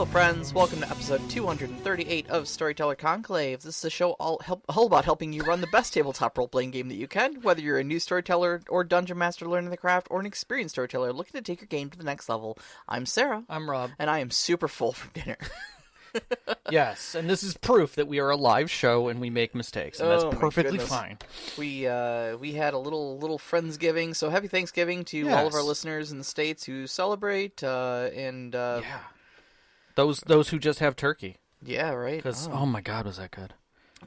Hello, friends. Welcome to episode 238 of Storyteller Conclave. This is a show all about helping you run the best tabletop role-playing game that you can, whether you're a new storyteller or dungeon master learning the craft, or an experienced storyteller looking to take your game to the next level. I'm Sarah. I'm Rob. And I am super full from dinner. Yes, and this is proof that we are a live show and we make mistakes, and that's perfectly fine. We had a little Friendsgiving, so happy Thanksgiving to all of our listeners in the States who celebrate, Those who just have turkey. Yeah, right. Because oh my God, was that good?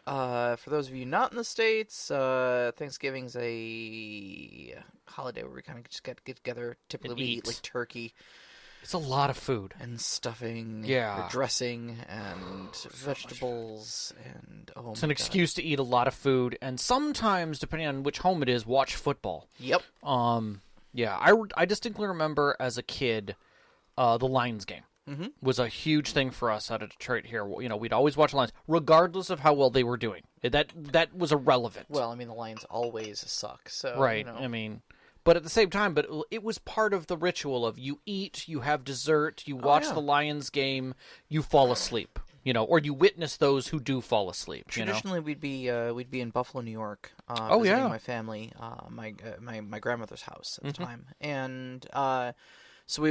For those of you not in the States, Thanksgiving's a holiday where we kind of just get together. Typically, we eat like turkey. It's a lot of food. And stuffing. Yeah. Or dressing and vegetables and it's an excuse to eat a lot of food, and sometimes, depending on which home it is, watch football. Yep. Yeah. I distinctly remember as a kid, the Lions game. Mm-hmm. Was a huge thing for us out of Detroit here. You know, we'd always watch the Lions, regardless of how well they were doing. That was irrelevant. Well, I mean, the Lions always suck. So right. You know. I mean, but at the same time, it was part of the ritual of you eat, you have dessert, you watch the Lions game, you fall asleep. You know, or you witness those who do fall asleep. Traditionally, we'd be in Buffalo, New York. visiting my family, my grandmother's house at the time, and. So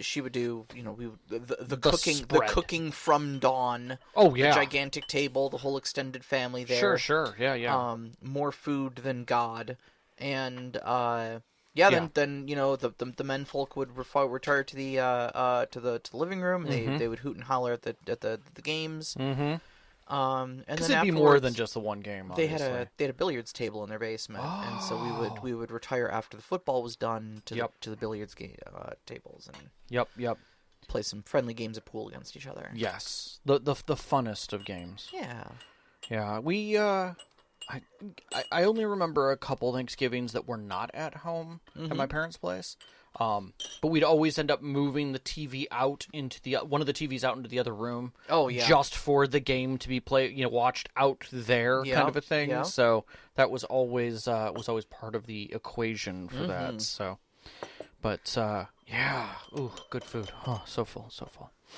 she would do, you know, the cooking from dawn. Oh yeah, the gigantic table, the whole extended family there. Sure, yeah. More food than God, and then you know the men folk would retire to the living room. And they would hoot and holler at the games. Mm-hmm. And then it'd be more than just the one game. Obviously. They had a billiards table in their basement, and so we would retire after the football was done to the billiards tables and play some friendly games of pool against each other. Yes, the funnest of games. Yeah. We I only remember a couple Thanksgivings that were not at home at my parents' place. But we'd always end up moving the TV out into one of the TVs out into the other room. Oh yeah, just for the game to be watched out there, kind of a thing. Yeah. So that was always part of the equation for that. So, but ooh, good food. Oh, so full.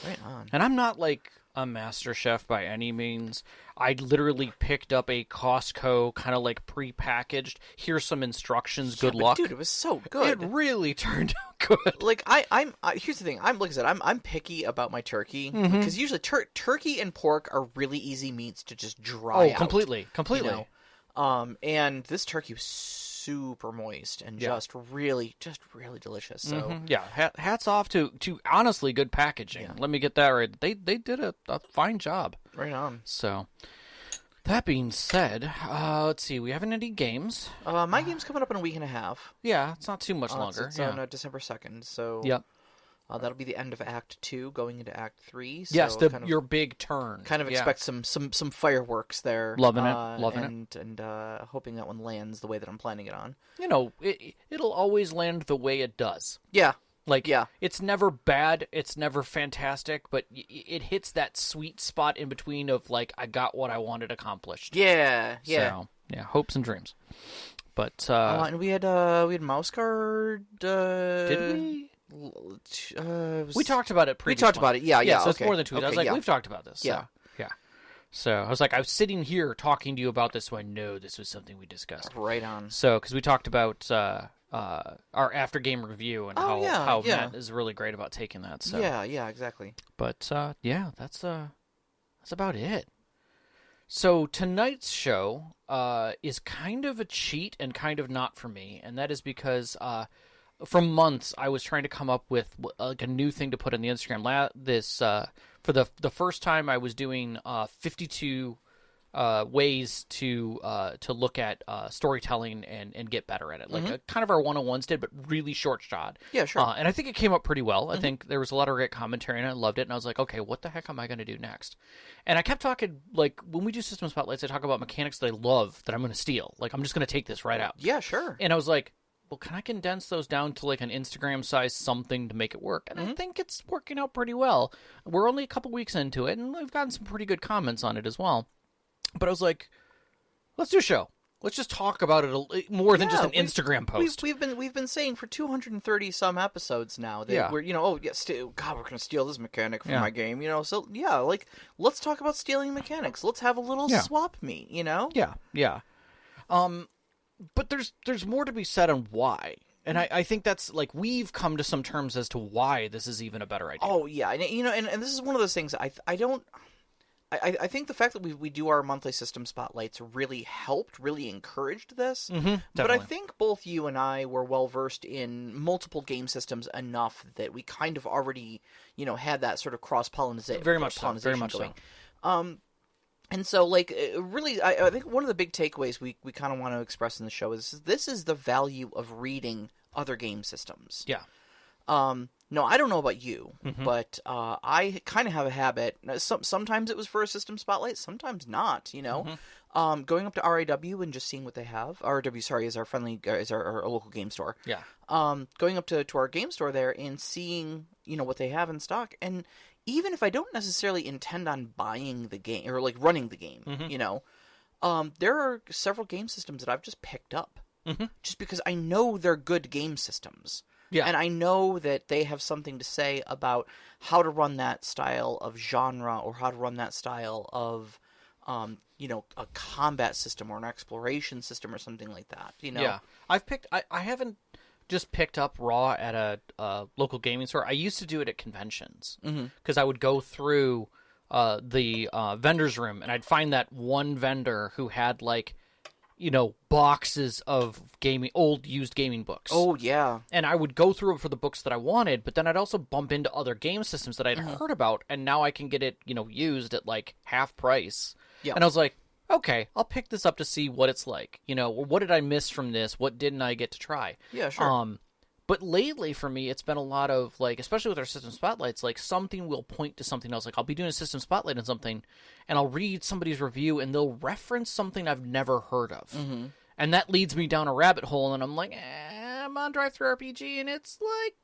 Right on. And I'm not like a master chef by any means. I literally picked up a Costco kind of like pre-packaged. Here's some instructions. Good luck, dude. It was so good. It really turned out good. Like I'm here's the thing. Like I said, I'm picky about my turkey because usually turkey and pork are really easy meats to just dry out. Completely. You know? And this turkey was super moist and just really delicious. So hats off to honestly good packaging. Yeah. Let me get that right. They did a fine job. Right on. So that being said, let's see. We haven't any games. My game's coming up in a week and a half. Yeah, it's not too much longer. It's on December 2nd. So yep. That'll be the end of Act 2, going into Act 3. So yes, your big turn. Kind of expect some fireworks there. Loving it. And hoping that one lands the way that I'm planning it on. You know, it'll always land the way it does. Yeah. It's never bad, it's never fantastic, but it hits that sweet spot in between of, like, I got what I wanted accomplished. Yeah. So, hopes and dreams. But, and we had Mouse Guard, did we? We talked about it previously. We talked about it, yeah. So it's more than 2 weeks. I was like, we've talked about this. Yeah. So I was like, I was sitting here talking to you about this, so I know this was something we discussed. Right on. So, because we talked about our after-game review and how Matt is really great about taking that. So. Yeah, exactly. But, that's about it. So tonight's show is kind of a cheat and kind of not for me, and that is because for months I was trying to come up with like a new thing to put on the Instagram. For the first time I was doing 52 ways to look at storytelling and get better at it, like kind of our 101s did, but really short shot. Yeah, sure. And I think it came up pretty well. I think there was a lot of great commentary, and I loved it. And I was like, okay, what the heck am I going to do next? And I kept talking, like, when we do System Spotlights, I talk about mechanics that I love that I'm going to steal. Like, I'm just going to take this right out. Yeah, sure. And I was like, well, can I condense those down to like an Instagram size something to make it work? And I think it's working out pretty well. We're only a couple weeks into it, and I've gotten some pretty good comments on it as well. But I was like, let's do a show. Let's just talk about it more than just an Instagram post. We've been saying for 230 some episodes now that we're God, we're gonna steal this mechanic from my game, So like let's talk about stealing mechanics. Let's have a little swap meet, Yeah. But there's more to be said on why. And I think that's, like, we've come to some terms as to why this is even a better idea. Oh, yeah. And this is one of those things I think the fact that we do our monthly system spotlights really encouraged this. But I think both you and I were well-versed in multiple game systems enough that we kind of already, had that sort of cross-pollinization. Very much so. Very much going. And so, like, really, I think one of the big takeaways we kind of want to express in the show is this is the value of reading other game systems. Yeah. No, I don't know about you, but I kind of have a habit. Sometimes it was for a system spotlight, sometimes not. Going up to RAW and just seeing what they have. RAW, sorry, is our local game store. Yeah. Going up to our game store there and seeing what they have in stock, and even if I don't necessarily intend on buying the game or like running the game, there are several game systems that I've just picked up just because I know they're good game systems. Yeah. And I know that they have something to say about how to run that style of genre or how to run that style of, a combat system or an exploration system or something like that, Yeah. I haven't just picked up Raw at a local gaming store. I used to do it at conventions because I would go through the vendor's room and I'd find that one vendor who had, like, boxes of old used gaming books. Oh, yeah. And I would go through them for the books that I wanted, but then I'd also bump into other game systems that I'd heard about, and now I can get it, used at, like, half price. Yeah. And I was like, okay, I'll pick this up to see what it's like. What did I miss from this? What didn't I get to try? Yeah, sure. But lately, for me, it's been a lot of, like, especially with our system spotlights, like, something will point to something else. Like, I'll be doing a system spotlight on something, and I'll read somebody's review, and they'll reference something I've never heard of. And that leads me down a rabbit hole, and I'm like, I'm on Drive-Thru RPG, and it's, like,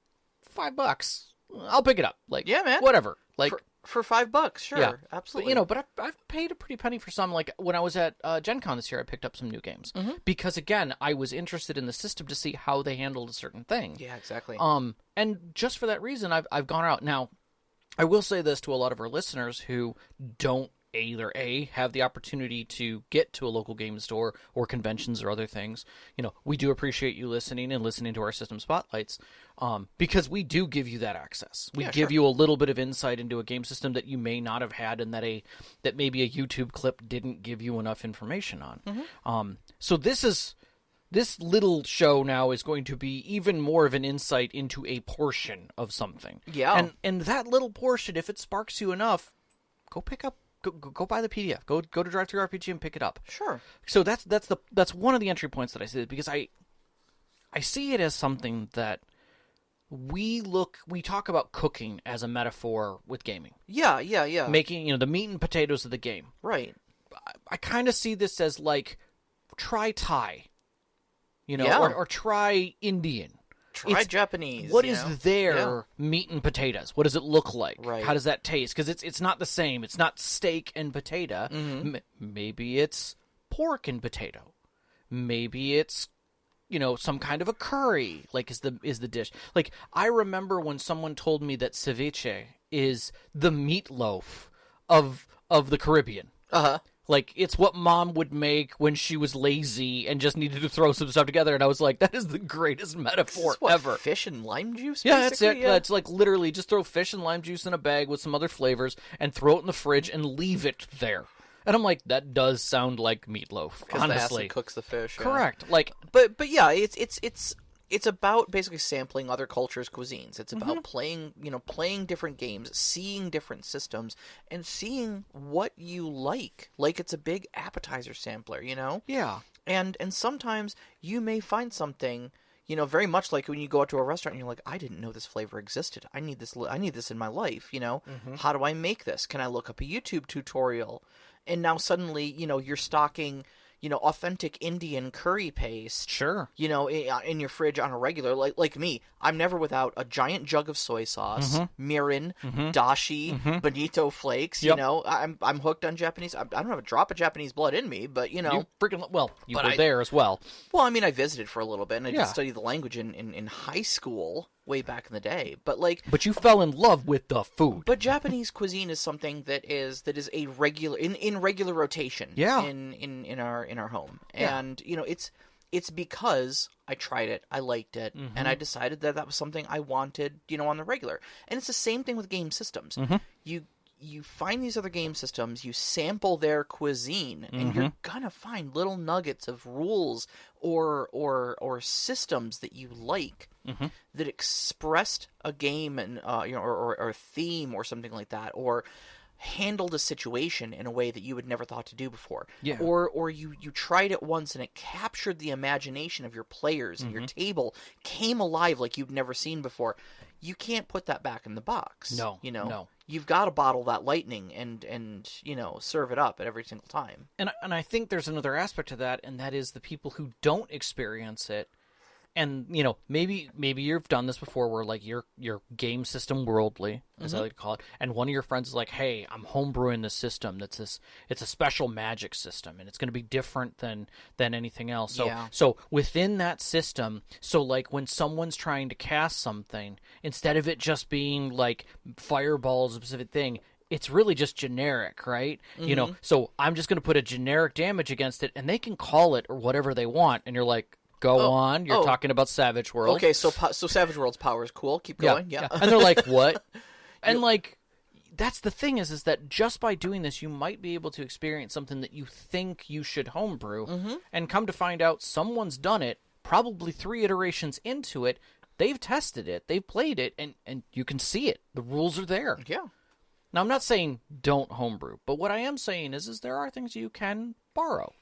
$5. I'll pick it up. Like, yeah, man. Whatever. Like, for $5, sure. Yeah. Absolutely. But I've paid a pretty penny for some. Like, when I was at Gen Con this year, I picked up some new games. Because, again, I was interested in the system to see how they handled a certain thing. Yeah, exactly. And just for that reason, I've gone out. Now, I will say this to a lot of our listeners who don't either have the opportunity to get to a local game store or conventions or other things. We do appreciate you listening and listening to our system spotlights, because we do give you that access. We give you a little bit of insight into a game system that you may not have had, and that maybe a YouTube clip didn't give you enough information on. So this little show now is going to be even more of an insight into a portion of something. Yeah. And that little portion, if it sparks you enough, go pick up. Go buy the PDF. Go to Drive-Thru RPG and pick it up. Sure. So that's one of the entry points that I see, because I see it as something that we talk about cooking as a metaphor with gaming. Yeah. Making the meat and potatoes of the game. Right. I kind of see this as, like, try Thai, or try Indian. Try Japanese. What is their meat and potatoes? What does it look like? Right. How does that taste? Because it's not the same. It's not steak and potato. Maybe it's pork and potato. Maybe it's some kind of a curry. Like is the dish. Like, I remember when someone told me that ceviche is the meatloaf of the Caribbean. Like, it's what Mom would make when she was lazy and just needed to throw some stuff together. And I was like, that is the greatest metaphor ever. Fish and lime juice, basically? Yeah, that's it. Yeah. It's like, literally, just throw fish and lime juice in a bag with some other flavors and throw it in the fridge and leave it there. And I'm like, that does sound like meatloaf, honestly. Because the acid cooks the fish. Correct. Yeah. Like, but yeah, it's about basically sampling other cultures' cuisines. It's about playing different games, seeing different systems, and seeing what you like. Like, it's a big appetizer sampler, Yeah. And sometimes you may find something, very much like when you go out to a restaurant and you're like, I didn't know this flavor existed. I need this in my life, How do I make this? Can I look up a YouTube tutorial? And now suddenly, you're stocking authentic Indian curry paste. Sure. In your fridge on a regular, like me, I'm never without a giant jug of soy sauce, mirin, dashi, bonito flakes. Yep. I'm hooked on Japanese. I don't have a drop of Japanese blood in me, but you were there as well. Well, I mean, I visited for a little bit, and I did study the language in high school way back in the day. But you fell in love with the food. But Japanese cuisine is something that is a regular in regular rotation. Yeah. In our home, yeah. and it's because I tried it, I liked it, and I decided that was something I wanted, on the regular. And it's the same thing with game systems. You find these other game systems, you sample their cuisine, and you're gonna find little nuggets of rules or systems that you like that expressed a game and or a theme or something like that, or handled a situation in a way that you had never thought to do before. Yeah. Or you tried it once and it captured the imagination of your players and your table came alive like you'd never seen before. You can't put that back in the box. No. No. You've got to bottle that lightning and serve it up at every single time. And I think there's another aspect to that, and that is the people who don't experience it. And, maybe you've done this before where, like, your game system worldly, as I like to call it, and one of your friends is like, hey, I'm homebrewing this system. It's a special magic system, and it's going to be different than anything else. So within that system, like, when someone's trying to cast something, instead of it just being, like, fireballs, a specific thing, it's really just generic, right? So I'm just going to put a generic damage against it, and they can call it or whatever they want, and you're like, Go on. You're talking about Savage World. Okay, so Savage World's power is cool. Keep going. Yeah. And they're like, what? And like, that's the thing is that just by doing this, you might be able to experience something that you think you should homebrew, and come to find out someone's done it, probably 3 iterations into it. They've tested it. They've played it, and you can see it. The rules are there. Yeah. Now, I'm not saying don't homebrew, but what I am saying is there are things you can borrow.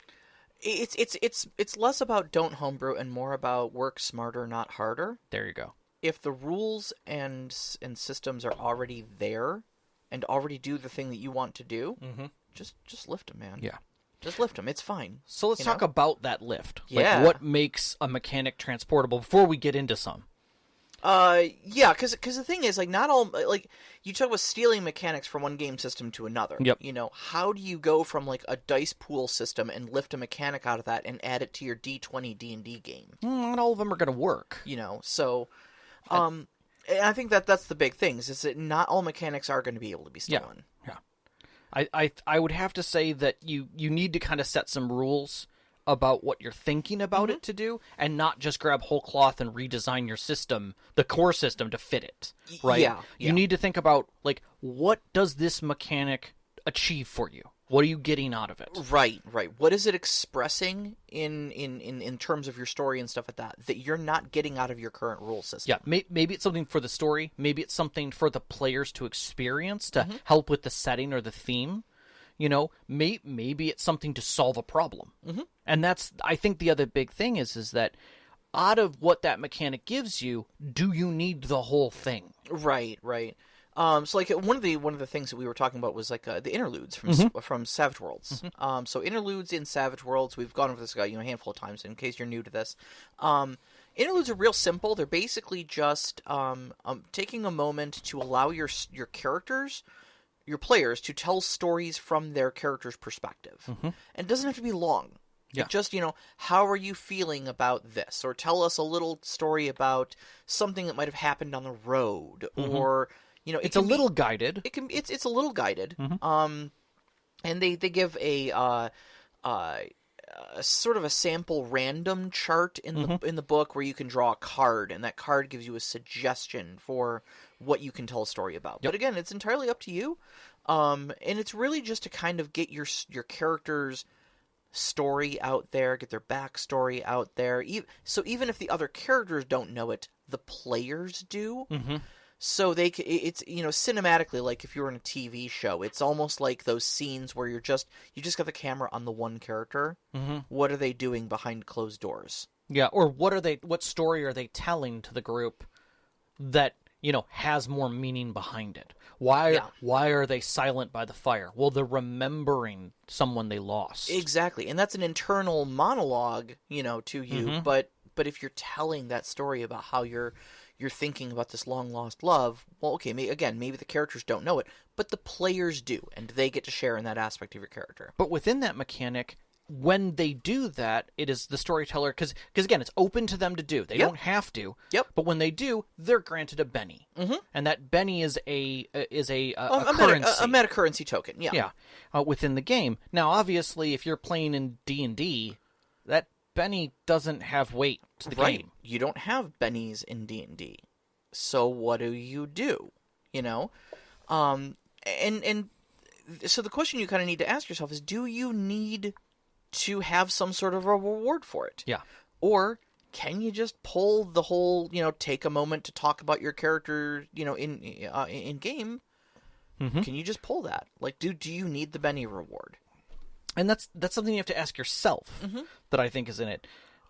It's less about don't homebrew and more about work smarter, not harder. There you go. If the rules and systems are already there and already do the thing that you want to do, just lift them, man. Yeah. Just lift them. It's fine. So let's talk about that lift. Yeah. Like, what makes a mechanic transportable before we get into some? Yeah, because the thing is, like, not all, like, you talk about stealing mechanics from one game system to another. Yep. How do you go from, like, a dice pool system and lift a mechanic out of that and add it to your D20 D&D game? Not all of them are going to work. So, and I think that's the big thing, is that not all mechanics are going to be able to be stolen. Yeah. I would have to say that you need to kind of set some rules about what you're thinking about it to do, and not just grab whole cloth and redesign your system, the core system, to fit it, right? Yeah. You need to think about, like, what does this mechanic achieve for you? What are you getting out of it? Right. What is it expressing in terms of your story and stuff like that you're not getting out of your current rule system? Yeah, maybe it's something for the story, maybe it's something for the players to experience, to help with the setting or the theme. Maybe it's something to solve a problem. And that's, I think the other big thing is that out of what that mechanic gives you, do you need the whole thing? Right. So, like, one of the things that we were talking about was, like, the interludes from Savage Worlds. So interludes in Savage Worlds, we've gone over this a handful of times, in case you're new to this. Interludes are real simple. They're basically just taking a moment to allow your characters, your players, to tell stories from their character's perspective. And it doesn't have to be long. Yeah. Just, how are you feeling about this? Or tell us a little story about something that might have happened on the road. Or, it's a little guided. It's a little guided. And they give a sort of a sample random chart in the book where you can draw a card, and that card gives you a suggestion for what you can tell a story about. But again, it's entirely up to you. And it's really just to kind of get your character's story out there, get their backstory out there. So even if the other characters don't know it, the players do. So it's cinematically, like if you were in a TV show, it's almost like those scenes where you just got the camera on the one character. What are they doing behind closed doors? Yeah, or what story are they telling to the group that has more meaning behind it. Why are they silent by the fire? Well, they're remembering someone they lost. Exactly. And that's an internal monologue, to you. But if you're telling that story about how you're thinking about this long-lost love, well, okay, maybe the characters don't know it, but the players do, and they get to share in that aspect of your character. But within that mechanic, when they do that, it is the storyteller, because again, it's open to them to do. They don't have to. Yep. But when they do, they're granted a Benny, and that Benny is a currency, a meta currency token. Yeah. Within the game. Now, obviously, if you're playing in D&D, that Benny doesn't have weight to the game. You don't have bennies in D&D. So what do? And so the question you kind of need to ask yourself is, do you need to have some sort of a reward for it? Yeah. Or can you just pull the whole, take a moment to talk about your character, in game? Can you just pull that? Like, do you need the Benny reward? And that's something you have to ask yourself that I think is in it.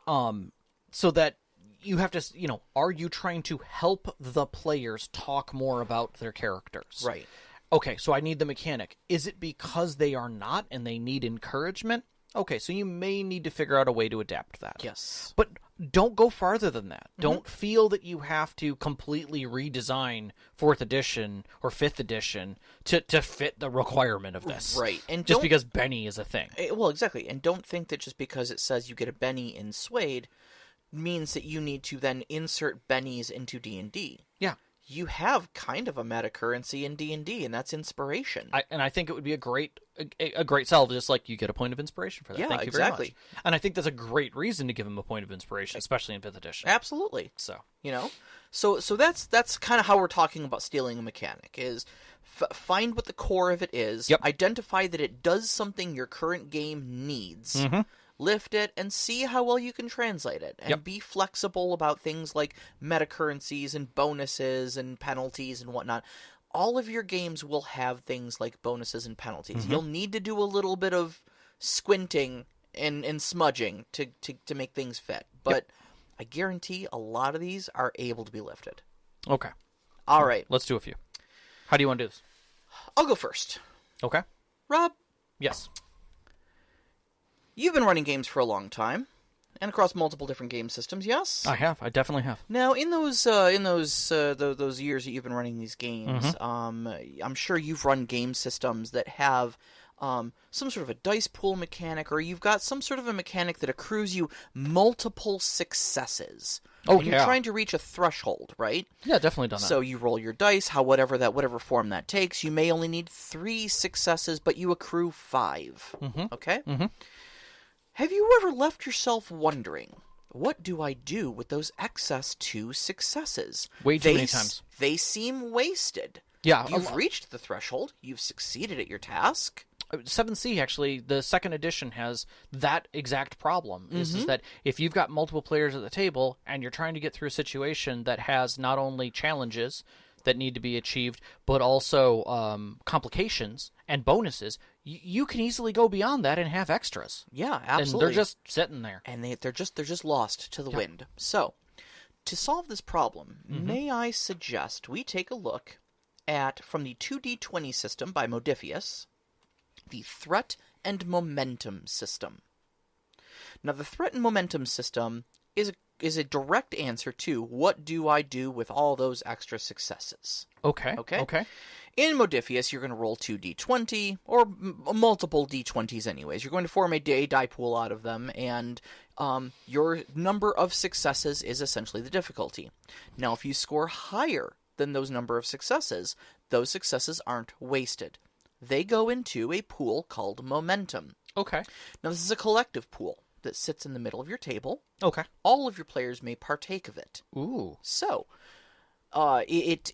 So that you have to, are you trying to help the players talk more about their characters? Right. Okay, so I need the mechanic. Is it because they are not and they need encouragement? Okay, so you may need to figure out a way to adapt that. Yes. But don't go farther than that. Don't feel that you have to completely redesign 4th edition or 5th edition to fit the requirement of this. Right. And just because Benny is a thing. Well, exactly. And don't think that just because it says you get a Benny in Suede means that you need to then insert Bennies into D&D. Yeah. You have kind of a meta currency in D&D, and that's inspiration. I think it would be a great sell, just like you get a point of inspiration for that. Yeah, Thank you exactly. very much. And I think that's a great reason to give him a point of inspiration, especially in 5th edition. Absolutely. So So that's kind of how we're talking about stealing a mechanic, is find what the core of it is, identify that it does something your current game needs, lift it, and see how well you can translate it. And be flexible about things like meta currencies and bonuses and penalties and whatnot. All of your games will have things like bonuses and penalties. You'll need to do a little bit of squinting and smudging to make things fit. But I guarantee a lot of these are able to be lifted. Okay. All right. Let's do a few. How do you want to do this? I'll go first. Okay. Rob? Yes. You've been running games for a long time, and across multiple different game systems, yes? I have. I definitely have. Now, in those years that you've been running these games, I'm sure you've run game systems that have some sort of a dice pool mechanic, or you've got some sort of a mechanic that accrues you multiple successes. Oh, and you're trying to reach a threshold, right? Yeah, definitely done that. So you roll your dice, whatever form that takes. You may only need 3 successes, but you accrue 5. Okay? Have you ever left yourself wondering, what do I do with those excess 2 successes? Way too many times. They seem wasted. Yeah. You've reached the threshold. You've succeeded at your task. 7C, actually, the 2nd edition has that exact problem. Is that if you've got multiple players at the table and you're trying to get through a situation that has not only challenges that need to be achieved, but also complications and bonuses, you can easily go beyond that and have extras. Yeah, absolutely. And they're just sitting there. And they're just lost to the wind. So, to solve this problem, may I suggest we take a look at, from the 2D20 system by Modiphius, the Threat and Momentum system. Now, the Threat and Momentum system is a direct answer to, what do I do with all those extra successes? Okay. In Modiphius, you're going to roll 2d20, or multiple d20s anyways. You're going to form a die pool out of them, and your number of successes is essentially the difficulty. Now, if you score higher than those number of successes, those successes aren't wasted. They go into a pool called Momentum. Okay. Now, this is a collective pool that sits in the middle of your table. Okay. All of your players may partake of it. Ooh. So, it's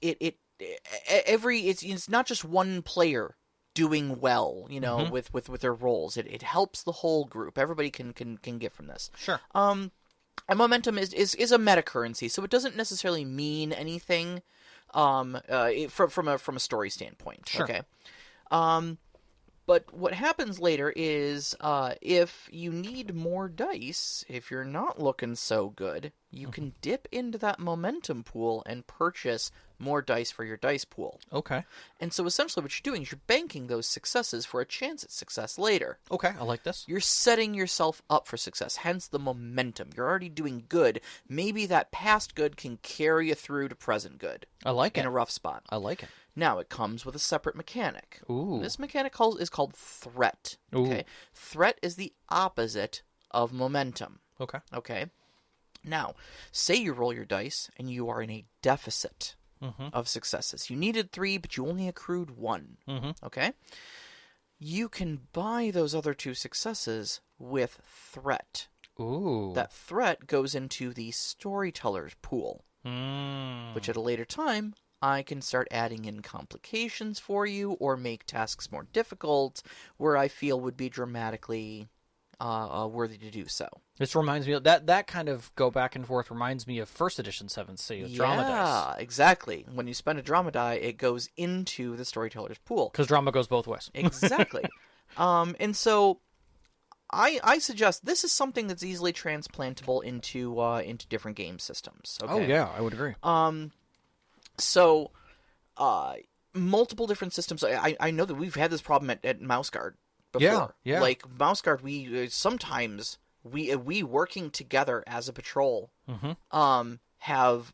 not just one player doing well, with their roles. It helps the whole group. Everybody can get from this. Sure. And Momentum is a meta currency, so it doesn't necessarily mean anything from a story standpoint. Sure. Okay. But what happens later is if you need more dice, if you're not looking so good, you can dip into that momentum pool and purchase more dice for your dice pool. Okay. And so essentially what you're doing is you're banking those successes for a chance at success later. Okay, I like this. You're setting yourself up for success, hence the momentum. You're already doing good. Maybe that past good can carry you through to present good. I like it. In a rough spot. I like it. Now, it comes with a separate mechanic. Ooh. This mechanic is called threat. Okay. Ooh. Threat is the opposite of momentum. Okay. Now, say you roll your dice and you are in a deficit of successes. You needed 3, but you only accrued 1. Okay? You can buy those other 2 successes with threat. Ooh. That threat goes into the storyteller's pool, which at a later time I can start adding in complications for you or make tasks more difficult where I feel would be dramatically worthy to do so. This reminds me of that kind of go back and forth reminds me of first edition 7th Sea with drama dice. Yeah, exactly. When you spend a drama die, it goes into the storyteller's pool. Because drama goes both ways. Exactly. And so I suggest this is something that's easily transplantable into different game systems. Okay? Oh yeah, I would agree. So, multiple different systems. I know that we've had this problem at MouseGuard before. Yeah. Like MouseGuard, we sometimes we working together as a patrol, have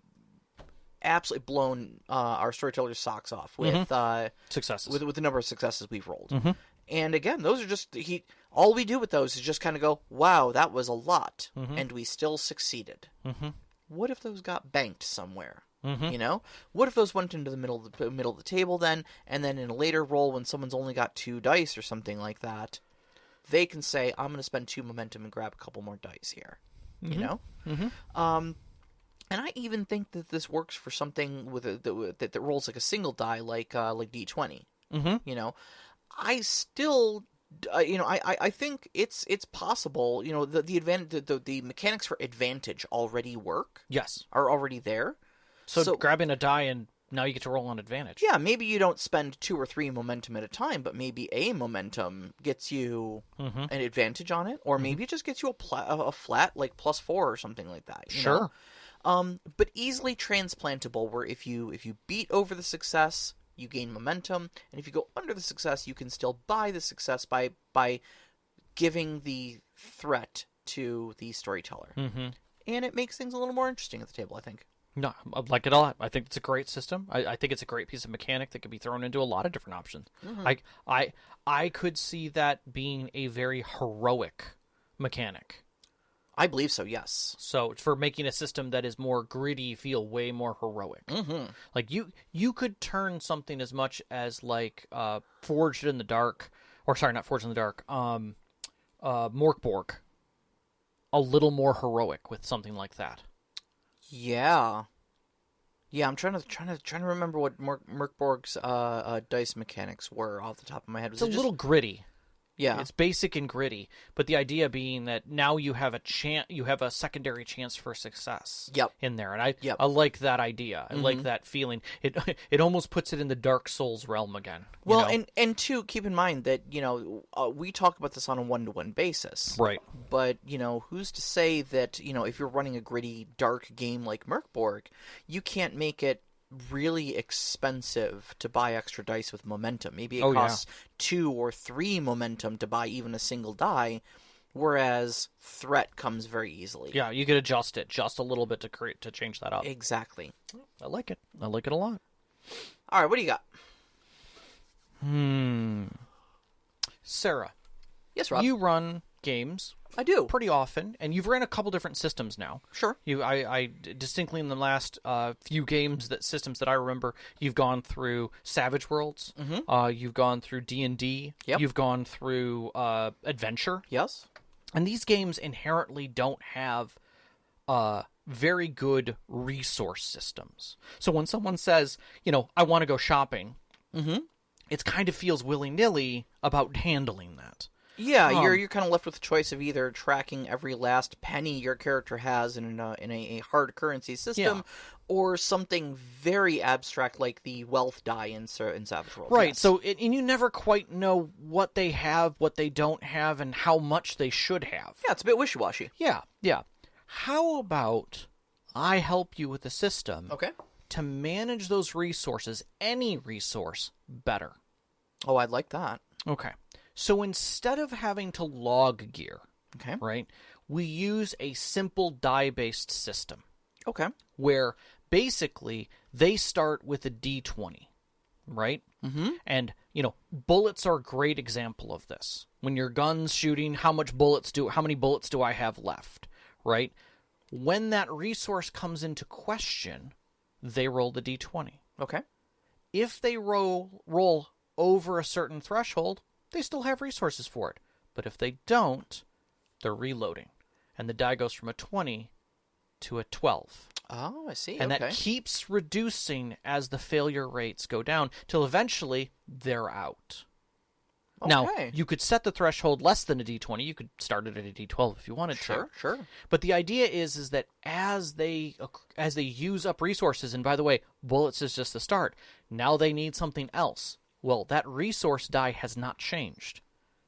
absolutely blown our storyteller's socks off with successes with the number of successes we've rolled. And again, those are just all we do with those is just kind of go, wow, that was a lot, and we still succeeded. What if those got banked somewhere? You know, what if those went into the middle of the table then, and then in a later roll when someone's only got 2 dice or something like that, they can say, I'm going to spend 2 momentum and grab a couple more dice here. You know, and I even think that this works for something with that rolls like a single die, like D20. You know, I still. I think it's possible. You know, the mechanics for advantage already work. Yes, are already there. So grabbing a die and now you get to roll on advantage. Yeah, maybe you don't spend 2 or 3 momentum at a time, but maybe a momentum gets you an advantage on it, or maybe it just gets you a flat like +4 or something like that. You sure. know? But easily transplantable, where if you beat over the success, you gain momentum, and if you go under the success, you can still buy the success by giving the threat to the storyteller. And it makes things a little more interesting at the table, I think. No, I like it a lot. I think it's a great system. I think it's a great piece of mechanic that could be thrown into a lot of different options. I could see that being a very heroic mechanic. I believe so, yes. So for making a system that is more gritty feel way more heroic. Like you could turn something as much as like Forged in the Dark, or sorry, not Forged in the Dark, Morkborg, a little more heroic with something like that. Yeah, I'm trying to remember what Merkborg's dice mechanics were off the top of my head. It's a little gritty. Yeah, it's basic and gritty, but the idea being that now you have a secondary chance for success. In there, and I like that idea. I like that feeling. It almost puts it in the Dark Souls realm again. Well, and two, keep in mind that we talk about this on a 1-to-1 basis, right? But who's to say that if you're running a gritty, dark game like Merkborg, you can't make it really expensive to buy extra dice with momentum. Maybe it costs 2 or 3 momentum to buy even a single die, whereas threat comes very easily. Yeah, you could adjust it just a little bit to change that up. Exactly. I like it. I like it a lot. All right, what do you got? Sarah. Yes, Rob. You run games. I do. Pretty often, and you've ran a couple different systems now. Sure. I distinctly in the last few systems that I remember, you've gone through Savage Worlds. You've gone through D&D. Yep. You've gone through Adventure. Yes. And these games inherently don't have very good resource systems. So when someone says, I want to go shopping, it kind of feels willy-nilly about handling that. Yeah, you're kind of left with the choice of either tracking every last penny your character has in a hard currency system, or something very abstract like the wealth die in Savage Worlds. Right. Yes. So and you never quite know what they have, what they don't have, and how much they should have. Yeah, it's a bit wishy-washy. Yeah. How about I help you with the system to manage those resources, any resource, better? Oh, I'd like that. Okay. So instead of having to log gear, right, we use a simple die-based system. Okay. Where basically they start with a D20, right? Mm-hmm. And, bullets are a great example of this. When your gun's shooting, how many bullets do I have left, right? When that resource comes into question, they roll the D20. Okay. If they roll over a certain threshold, they still have resources for it. But if they don't, they're reloading. And the die goes from a 20 to a 12. Oh, I see. And that keeps reducing as the failure rates go down till eventually they're out. Okay. Now, you could set the threshold less than a D20. You could start it at a D12 if you wanted to. Sure. But the idea is that as they use up resources, and by the way, bullets is just the start, now they need something else. Well, that resource die has not changed.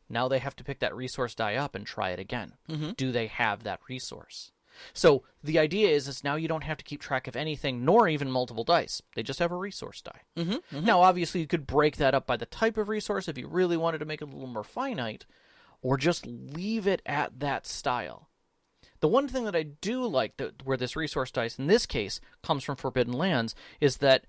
Now they have to pick that resource die up and try it again. Mm-hmm. Do they have that resource? So the idea is now you don't have to keep track of anything, nor even multiple dice. They just have a resource die. Mm-hmm. Mm-hmm. Now, obviously, you could break that up by the type of resource if you really wanted to make it a little more finite, or just leave it at that style. The one thing that I do like where this resource dice, in this case, comes from Forbidden Lands, is that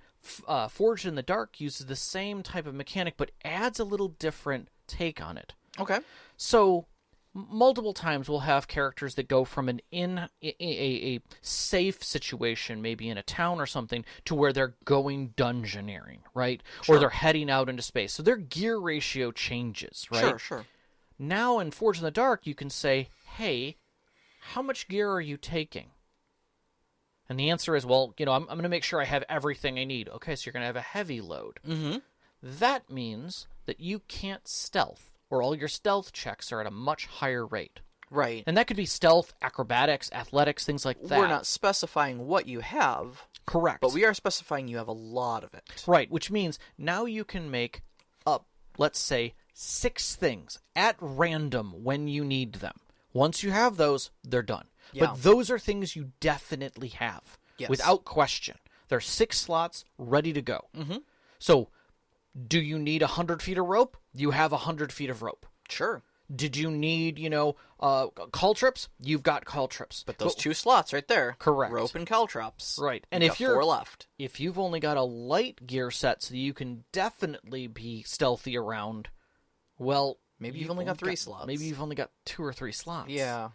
Forged in the Dark uses the same type of mechanic, but adds a little different take on it. Okay. So multiple times we'll have characters that go from a safe situation, maybe in a town or something, to where they're going dungeoneering, right? Sure. Or they're heading out into space. So their gear ratio changes, right? Sure. Now in Forged in the Dark, you can say, hey, how much gear are you taking? And the answer is, well, I'm going to make sure I have everything I need. Okay, so you're going to have a heavy load. Mm-hmm. That means that you can't stealth, or all your stealth checks are at a much higher rate. Right. And that could be stealth, acrobatics, athletics, things like that. We're not specifying what you have. Correct. But we are specifying you have a lot of it. Right, which means now you can make up, let's say, 6 things at random when you need them. Once you have those, they're done. Yeah. But those are things you definitely have, without question. There are 6 slots ready to go. Mm-hmm. So, do you need 100 feet of rope? You have 100 feet of rope. Sure. Did you need, caltrops? You've got caltrops. But those 2 slots right there. Correct. Rope and caltrops. Right. And if you're 4 left. If you've only got a light gear set so you can definitely be stealthy around, well, maybe you've only got 3 slots. Maybe you've only got 2 or 3 slots. Yeah.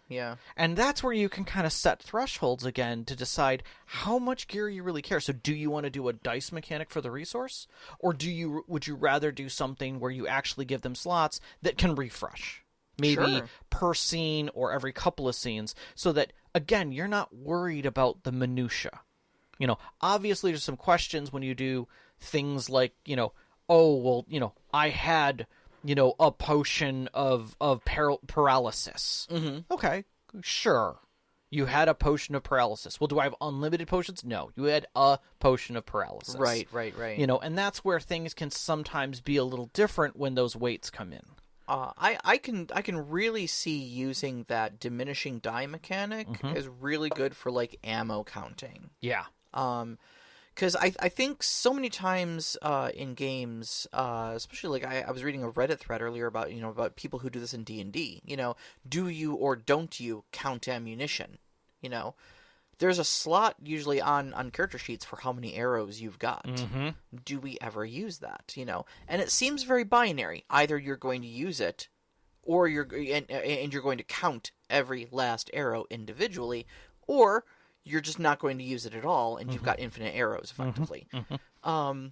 And that's where you can kind of set thresholds again to decide how much gear you really care. So do you want to do a dice mechanic for the resource? Or would you rather do something where you actually give them slots that can refresh? Maybe per scene or every couple of scenes, so that, again, you're not worried about the minutia. Obviously there's some questions when you do things like, I had... a potion of paralysis. Mm-hmm. Okay, sure. You had a potion of paralysis. Well, do I have unlimited potions? No, you had a potion of paralysis. Right. And that's where things can sometimes be a little different when those weights come in. I can really see using that diminishing die mechanic as really good for, like, ammo counting. Yeah. Because I think so many times in games, especially like I was reading a Reddit thread earlier about about people who do this in D&D. Do you or don't you count ammunition? There's a slot usually on character sheets for how many arrows you've got. Mm-hmm. Do we ever use that? And it seems very binary. Either you're going to use it, or you're going to count every last arrow individually, or you're just not going to use it at all, and you've got infinite arrows, effectively. Mm-hmm.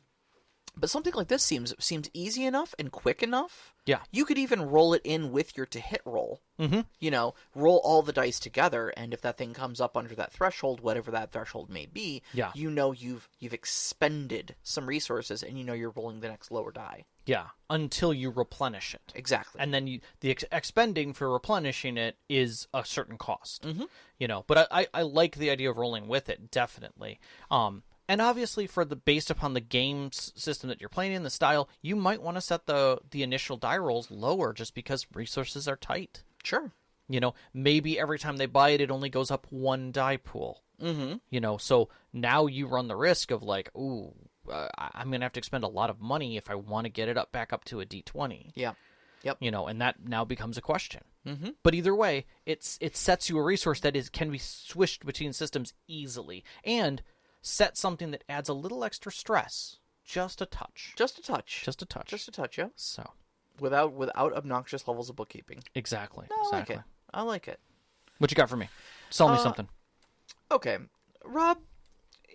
But something like this seems easy enough and quick enough. Yeah. You could even roll it in with your to-hit roll. Mm-hmm. Roll all the dice together, and if that thing comes up under that threshold, whatever that threshold may be, you've expended some resources, and you're rolling the next lower die. Yeah, until you replenish it. Exactly. And then the expending for replenishing it is a certain cost. Mm-hmm. But I like the idea of rolling with it, definitely. And obviously, based upon the game system that you're playing in, the style, you might want to set the initial die rolls lower just because resources are tight. Sure. Maybe every time they buy it, it only goes up one die pool. Mm-hmm. So now you run the risk of like, ooh, I'm going to have to expend a lot of money if I want to get it back up to a D20. Yeah. Yep. And that now becomes a question. Mm-hmm. But either way, it sets you a resource that can be switched between systems easily. And set something that adds a little extra stress. Just a touch. Just a touch. Just a touch. Just a touch, yeah. So. Without obnoxious levels of bookkeeping. Exactly. No, exactly. I like it. What you got for me? Sell me something. Okay. Rob,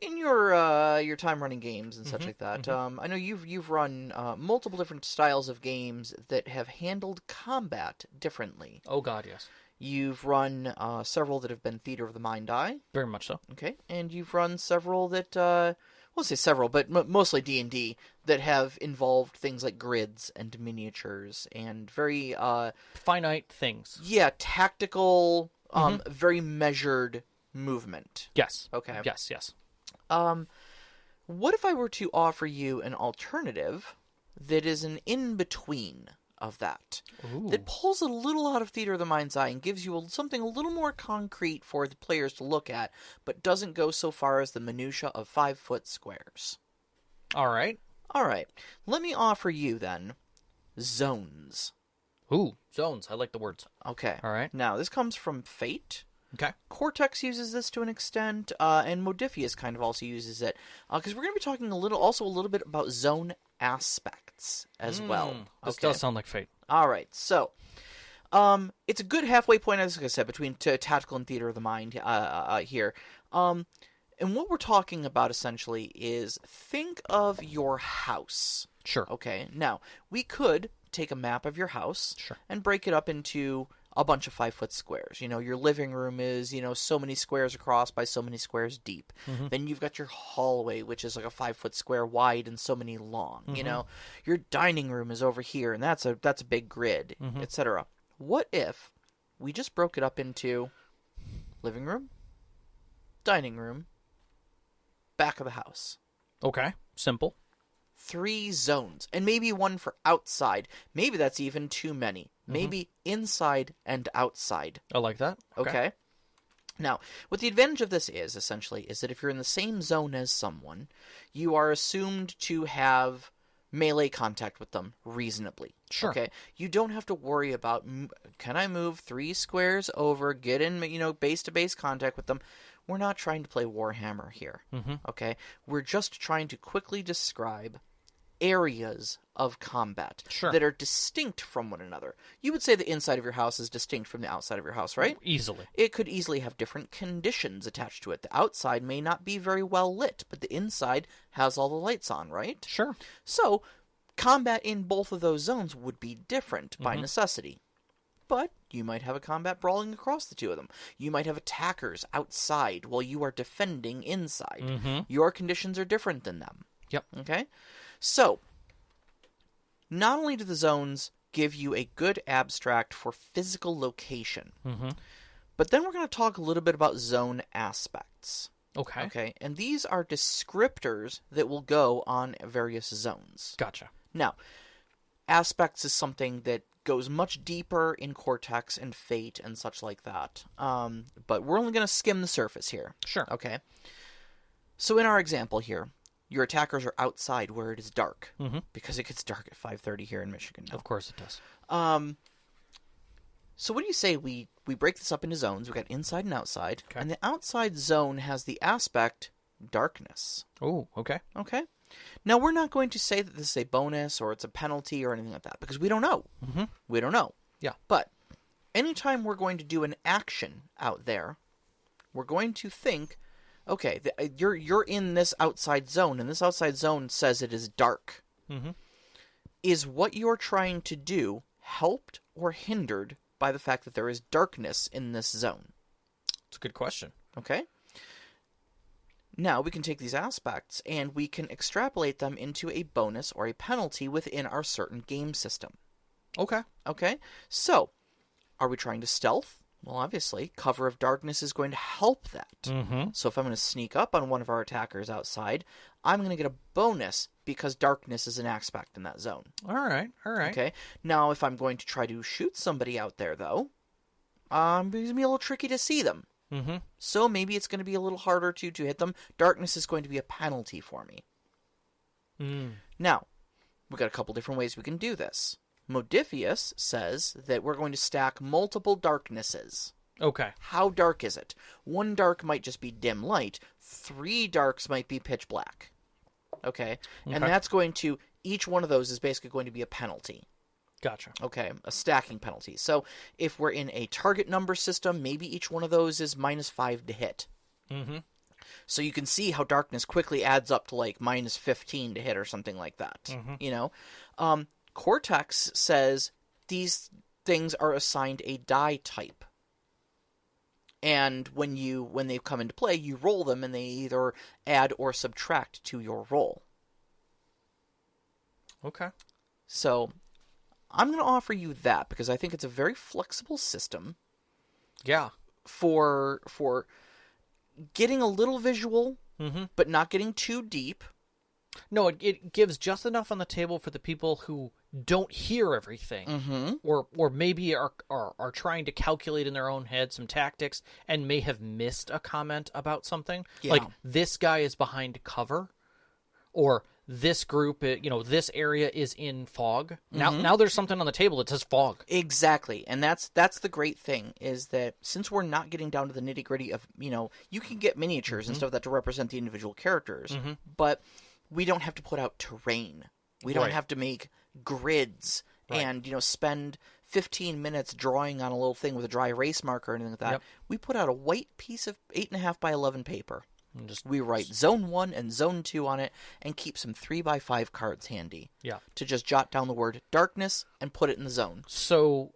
in your time running games and such like that, I know you've run multiple different styles of games that have handled combat differently. Oh, God, yes. You've run several that have been Theater of the Mind Eye. Very much so. Okay. And you've run several that, we'll say several, but mostly D&D, that have involved things like grids and miniatures and very... finite things. Yeah, tactical, very measured movement. Yes. Okay. Yes. What if I were to offer you an alternative that is an in-between of that? Ooh. That pulls a little out of Theater of the Mind's Eye and gives you something a little more concrete for the players to look at, but doesn't go so far as the minutia of 5-foot squares. All right. Let me offer you, then, zones. Ooh, zones. I like the words. Okay. All right. Now, this comes from Fate. Okay. Cortex uses this to an extent, and Modiphius kind of also uses it, because we're going to be talking a little bit about zone aspects as well. This does sound like Fate. All right, so it's a good halfway point, as I said, between tactical and Theater of the Mind here. And what we're talking about essentially is think of your house. Sure. Okay. Now we could take a map of your house and break it up into a bunch of 5-foot squares. Your living room is, so many squares across by so many squares deep. Then you've got your hallway, which is like a 5-foot square wide and so many long. Your dining room is over here, and that's a big grid, etc. What if we just broke it up into living room, dining room, back of the house? Okay, simple. 3 zones, and maybe one for outside. Maybe that's even too many. Maybe inside and outside. I like that. Okay. Now, what the advantage of this is, essentially, is that if you're in the same zone as someone, you are assumed to have melee contact with them reasonably. Sure. Okay? You don't have to worry about, can I move 3 squares over, get in, base-to-base contact with them. We're not trying to play Warhammer here. Okay? We're just trying to quickly describe areas of combat that are distinct from one another. You would say the inside of your house is distinct from the outside of your house, right? Easily. It could easily have different conditions attached to it. The outside may not be very well lit, but the inside has all the lights on, right? Sure. So, combat in both of those zones would be different by necessity. But you might have a combat brawling across the two of them. You might have attackers outside while you are defending inside. Your conditions are different than them. Yep. Okay? So, not only do the zones give you a good abstract for physical location, but then we're going to talk a little bit about zone aspects. Okay? And these are descriptors that will go on various zones. Gotcha. Now, aspects is something that goes much deeper in Cortex and Fate and such like that. But we're only going to skim the surface here. Sure. Okay? So in our example here, your attackers are outside where it is dark, because it gets dark at 5:30 here in Michigan now. Of course it does. So what do you say we break this up into zones? We've got inside and outside, and the outside zone has the aspect darkness. Oh, okay. Okay? Now, we're not going to say that this is a bonus or it's a penalty or anything like that, because we don't know. We don't know. Yeah. But anytime we're going to do an action out there, we're going to think, okay, you're in this outside zone, and this outside zone says it is dark. Is what you're trying to do helped or hindered by the fact that there is darkness in this zone? It's a good question. Okay. Now we can take these aspects and we can extrapolate them into a bonus or a penalty within our certain game system. Okay. Okay. So, are we trying to stealth? Well, obviously, cover of darkness is going to help that. So if I'm going to sneak up on one of our attackers outside, I'm going to get a bonus because darkness is an aspect in that zone. All right. Okay. Now, if I'm going to try to shoot somebody out there, though, it's going to be a little tricky to see them. So maybe it's going to be a little harder to hit them. Darkness is going to be a penalty for me. Now, we've got a couple different ways we can do this. Modifius says that we're going to stack multiple darknesses. Okay. How dark is it? One dark might just be dim light. 3 darks might be pitch black. Okay? And that's going to... Each one of those is basically going to be a penalty. Gotcha. Okay, a stacking penalty. So if we're in a target number system, maybe each one of those is -5 to hit. So you can see how darkness quickly adds up to like -15 to hit or something like that. You know? Cortex says these things are assigned a die type. And when they come into play, you roll them and they either add or subtract to your roll. Okay. So I'm going to offer you that because I think it's a very flexible system. Yeah. For getting a little visual, but not getting too deep. No, it gives just enough on the table for the people who don't hear everything, or maybe are trying to calculate in their own head some tactics and may have missed a comment about something. Yeah. Like, this guy is behind cover, or this group, this area is in fog. Now there's something on the table that says fog. Exactly, and that's the great thing, is that since we're not getting down to the nitty-gritty of, you can get miniatures and stuff that to represent the individual characters, but we don't have to put out terrain. We don't have to make grids and, spend 15 minutes drawing on a little thing with a dry erase marker or anything like that. Yep. We put out a white piece of 8.5 by 11 paper. We write Zone 1 and Zone 2 on it and keep some 3x5 cards handy. Yeah. To just jot down the word darkness and put it in the zone. So,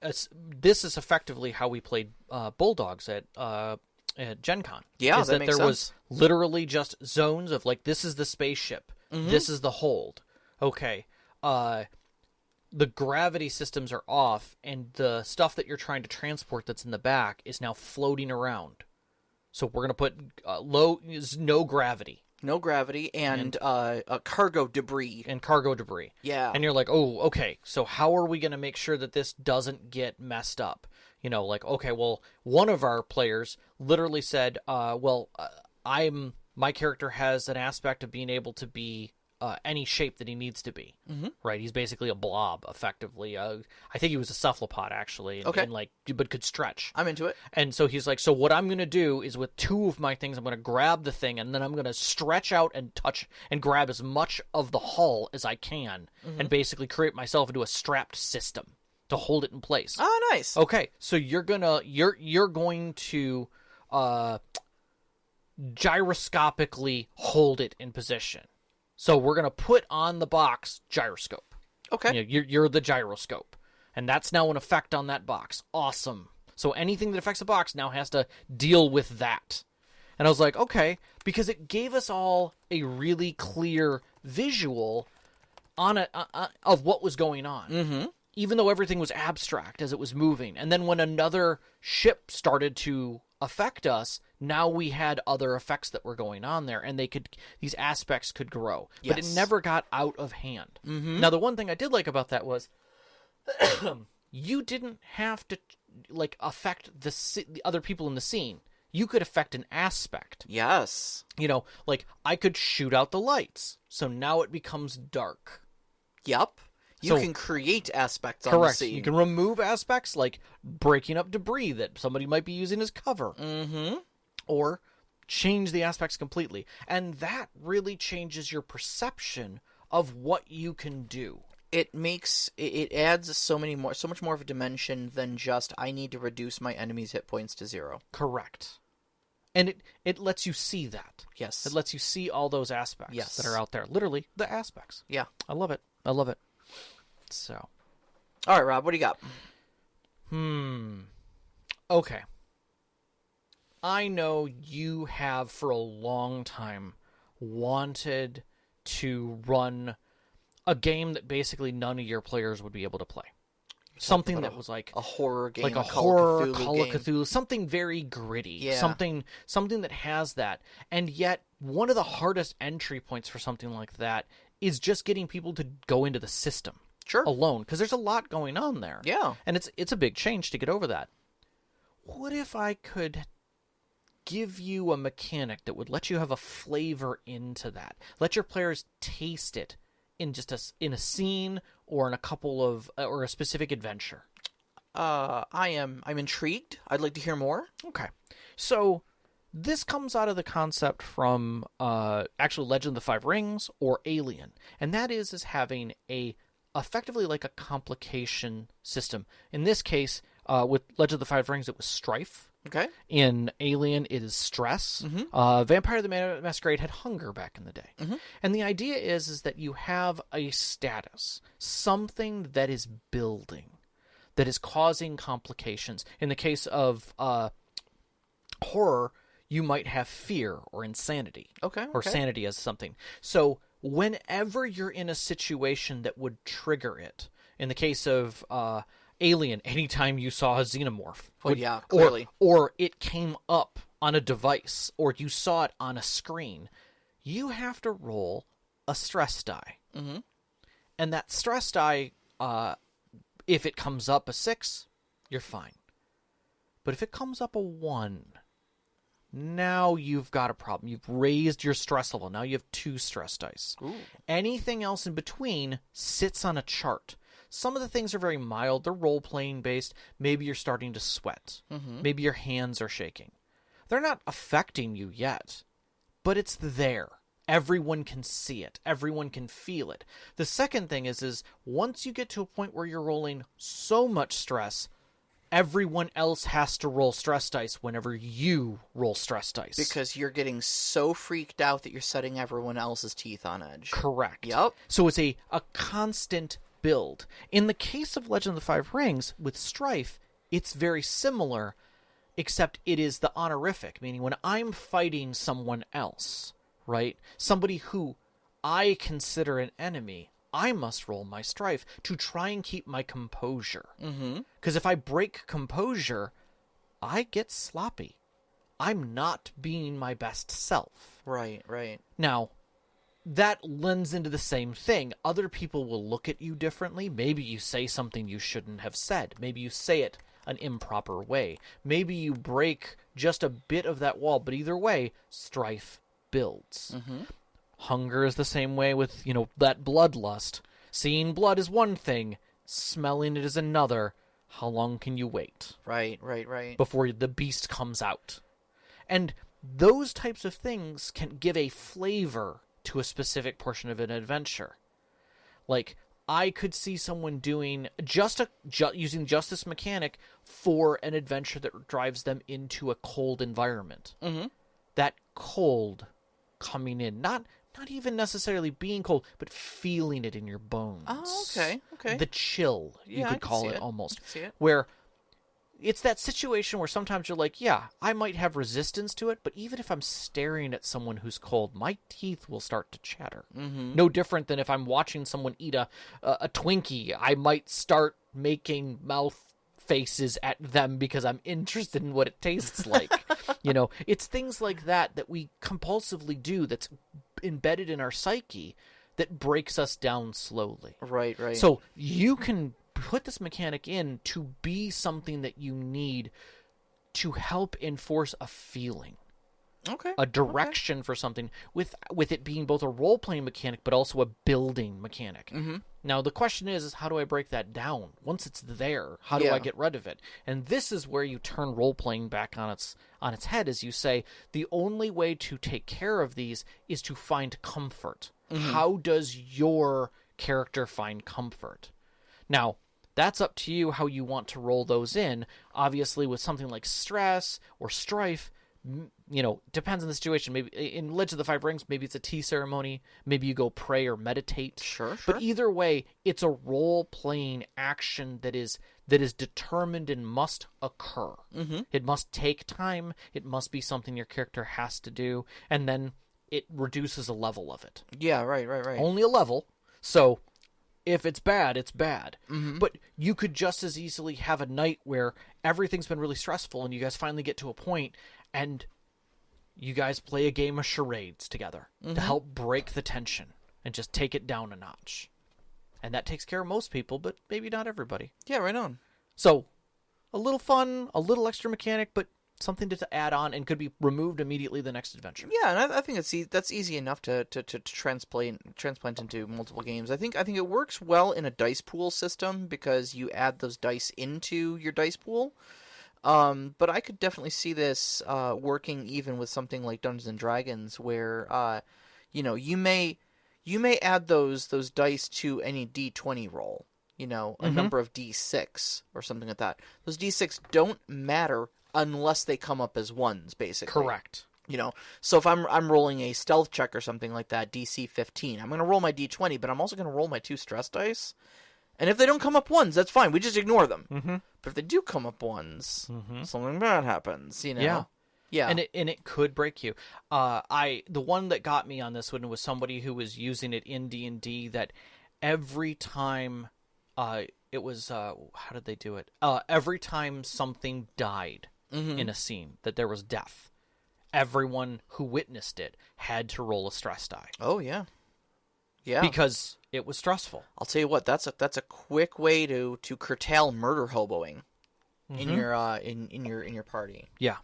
this is effectively how we played Bulldogs at Gen Con. Yeah, that makes there sense. was literally just zones of, like, this is the spaceship. This is the hold. Okay. The gravity systems are off, and the stuff that you're trying to transport that's in the back is now floating around. So we're going to put no gravity. No gravity and cargo debris. And cargo debris. Yeah. And you're like, oh, okay, so how are we going to make sure that this doesn't get messed up? Okay, well, one of our players literally said, my character has an aspect of being able to be any shape that he needs to be. Right? He's basically a blob, effectively. I think he was a cephalopod, actually. But could stretch. I'm into it. And so he's like, so what I'm going to do is with 2 of my things, I'm going to grab the thing, and then I'm going to stretch out and touch and grab as much of the hull as I can, and basically create myself into a strapped system to hold it in place. Oh, nice. Okay, so you're going to gyroscopically hold it in position. So we're going to put on the box gyroscope. Okay. You're the gyroscope. And that's now an effect on that box. Awesome. So anything that affects the box now has to deal with that. And I was like, okay, because it gave us all a really clear visual of what was going on. Even though everything was abstract as it was moving. And then when another ship started to affect us, now we had other effects that were going on there, and these aspects could grow. Yes. But it never got out of hand. Now, the one thing I did like about that was you didn't have to affect the other people in the scene. You could affect an aspect. Yes. I could shoot out the lights, so now it becomes dark. Yep. You can create aspects on the scene. You can remove aspects like breaking up debris that somebody might be using as cover. Or change the aspects completely. And that really changes your perception of what you can do. It adds so much more of a dimension than just I need to reduce my enemy's hit points to 0. Correct. And it lets you see that. Yes. It lets you see all those aspects that are out there. Literally, the aspects. Yeah. I love it. I love it. So. All right, Rob, what do you got? Okay. I know you have for a long time wanted to run a game that basically none of your players would be able to play. Something that was like a horror game, like a horror Call of Cthulhu, something very gritty, something that has that. And yet, one of the hardest entry points for something like that is just getting people to go into the system alone, because there's a lot going on there. Yeah, and it's a big change to get over that. What if I could give you a mechanic that would let you have a flavor into that, let your players taste it in just in a scene or in a couple of or a specific adventure? I'm intrigued. I'd like to hear more. Okay, so this comes out of the concept from actually Legend of the Five Rings or Alien, and that is having effectively like a complication system. In this case, with Legend of the Five Rings, it was strife. Okay. In Alien, it is stress. Vampire the Masquerade had hunger back in the day. And the idea is that you have a status, something that is building, that is causing complications. In the case of horror, you might have fear or insanity. Okay. Or sanity as something. So whenever you're in a situation that would trigger it, in the case of Alien, anytime you saw a xenomorph, clearly, or it came up on a device, or you saw it on a screen, you have to roll a stress die. And that stress die, if it comes up a 6, you're fine. But if it comes up a 1, now you've got a problem. You've raised your stress level. Now you have 2 stress dice. Ooh. Anything else in between sits on a chart. Some of the things are very mild. They're role-playing based. Maybe you're starting to sweat. Maybe your hands are shaking. They're not affecting you yet, but it's there. Everyone can see it. Everyone can feel it. The second thing is once you get to a point where you're rolling so much stress, everyone else has to roll stress dice whenever you roll stress dice. Because you're getting so freaked out that you're setting everyone else's teeth on edge. Correct. Yep. So it's a constant build. In the case of Legend of the Five Rings, with strife, it's very similar, except it is the honorific, meaning when I'm fighting someone else, right? Somebody who I consider an enemy, I must roll my strife to try and keep my composure. Because if I break composure, I get sloppy. I'm not being my best self. Right. Now, that lends into the same thing. Other people will look at you differently. Maybe you say something you shouldn't have said. Maybe you say it an improper way. Maybe you break just a bit of that wall. But either way, strife builds. Hunger is the same way with, that bloodlust. Seeing blood is one thing. Smelling it is another. How long can you wait? Right. Before the beast comes out. And those types of things can give a flavor to a specific portion of an adventure. Like, I could see someone doing using just this mechanic for an adventure that drives them into a cold environment. That cold coming in, not even necessarily being cold, but feeling it in your bones. Oh, okay. The chill, you could call it almost. See it. Where it's that situation where sometimes you're like, yeah, I might have resistance to it, but even if I'm staring at someone who's cold, my teeth will start to chatter. No different than if I'm watching someone eat a Twinkie. I might start making mouth faces at them because I'm interested in what it tastes like. It's things like that we compulsively do that's embedded in our psyche that breaks us down slowly. Right. So you can put this mechanic in to be something that you need to help enforce a feeling. A direction for something with it being both a role-playing mechanic but also a building mechanic. Now the question is how do I break that down? Once it's there, how do I get rid of it? And this is where you turn role-playing back on its head, as you say, the only way to take care of these is to find comfort. How does your character find comfort? Now, that's up to you how you want to roll those in. Obviously, with something like stress or strife, depends on the situation. Maybe in Legend of the Five Rings, maybe it's a tea ceremony. Maybe you go pray or meditate. Sure. But either way, it's a role-playing action that is determined and must occur. Mm-hmm. It must take time. It must be something your character has to do, and then it reduces a level of it. Yeah, right. Only a level. So if it's bad, it's bad. Mm-hmm. But you could just as easily have a night where everything's been really stressful, and you guys finally get to a point, and you guys play a game of charades together to help break the tension and just take it down a notch. And that takes care of most people, but maybe not everybody. Yeah, right on. So, a little fun, a little extra mechanic, but something to add on and could be removed immediately the next adventure. Yeah, and I think that's easy enough to transplant into multiple games. I think it works well in a dice pool system because you add those dice into your dice pool. But I could definitely see this working even with something like Dungeons and Dragons, where you may add those dice to any D20 roll. A number of D6 or something like that. Those D6 don't matter unless they come up as ones, basically. Correct. So if I'm rolling a stealth check or something like that, DC 15, I'm going to roll my D20, but I'm also going to roll my 2 stress dice. And if they don't come up ones, that's fine. We just ignore them. Mm-hmm. But if they do come up ones, something bad happens. Yeah. And it could break you. The one that got me on this one was somebody who was using it in D&D that every time it was how did they do it? Every time something died in a scene, that there was death, everyone who witnessed it had to roll a stress die. Oh yeah. Yeah. Because it was stressful. I'll tell you what, that's a quick way to curtail murder hoboing in your in your party. Yeah.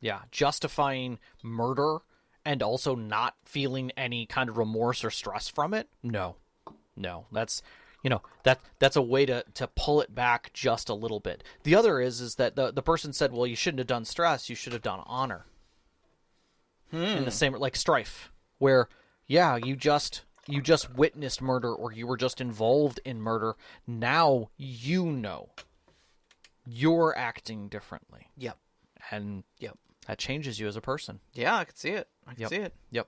Yeah, justifying murder and also not feeling any kind of remorse or stress from it? No. That's that's a way to pull it back just a little bit. The other is that the person said, well, you shouldn't have done stress, you should have done honor. In the same, like strife, where you just witnessed murder or you were just involved in murder. Now you're acting differently. Yep. And that changes you as a person. Yeah, I can see it. See it. Yep.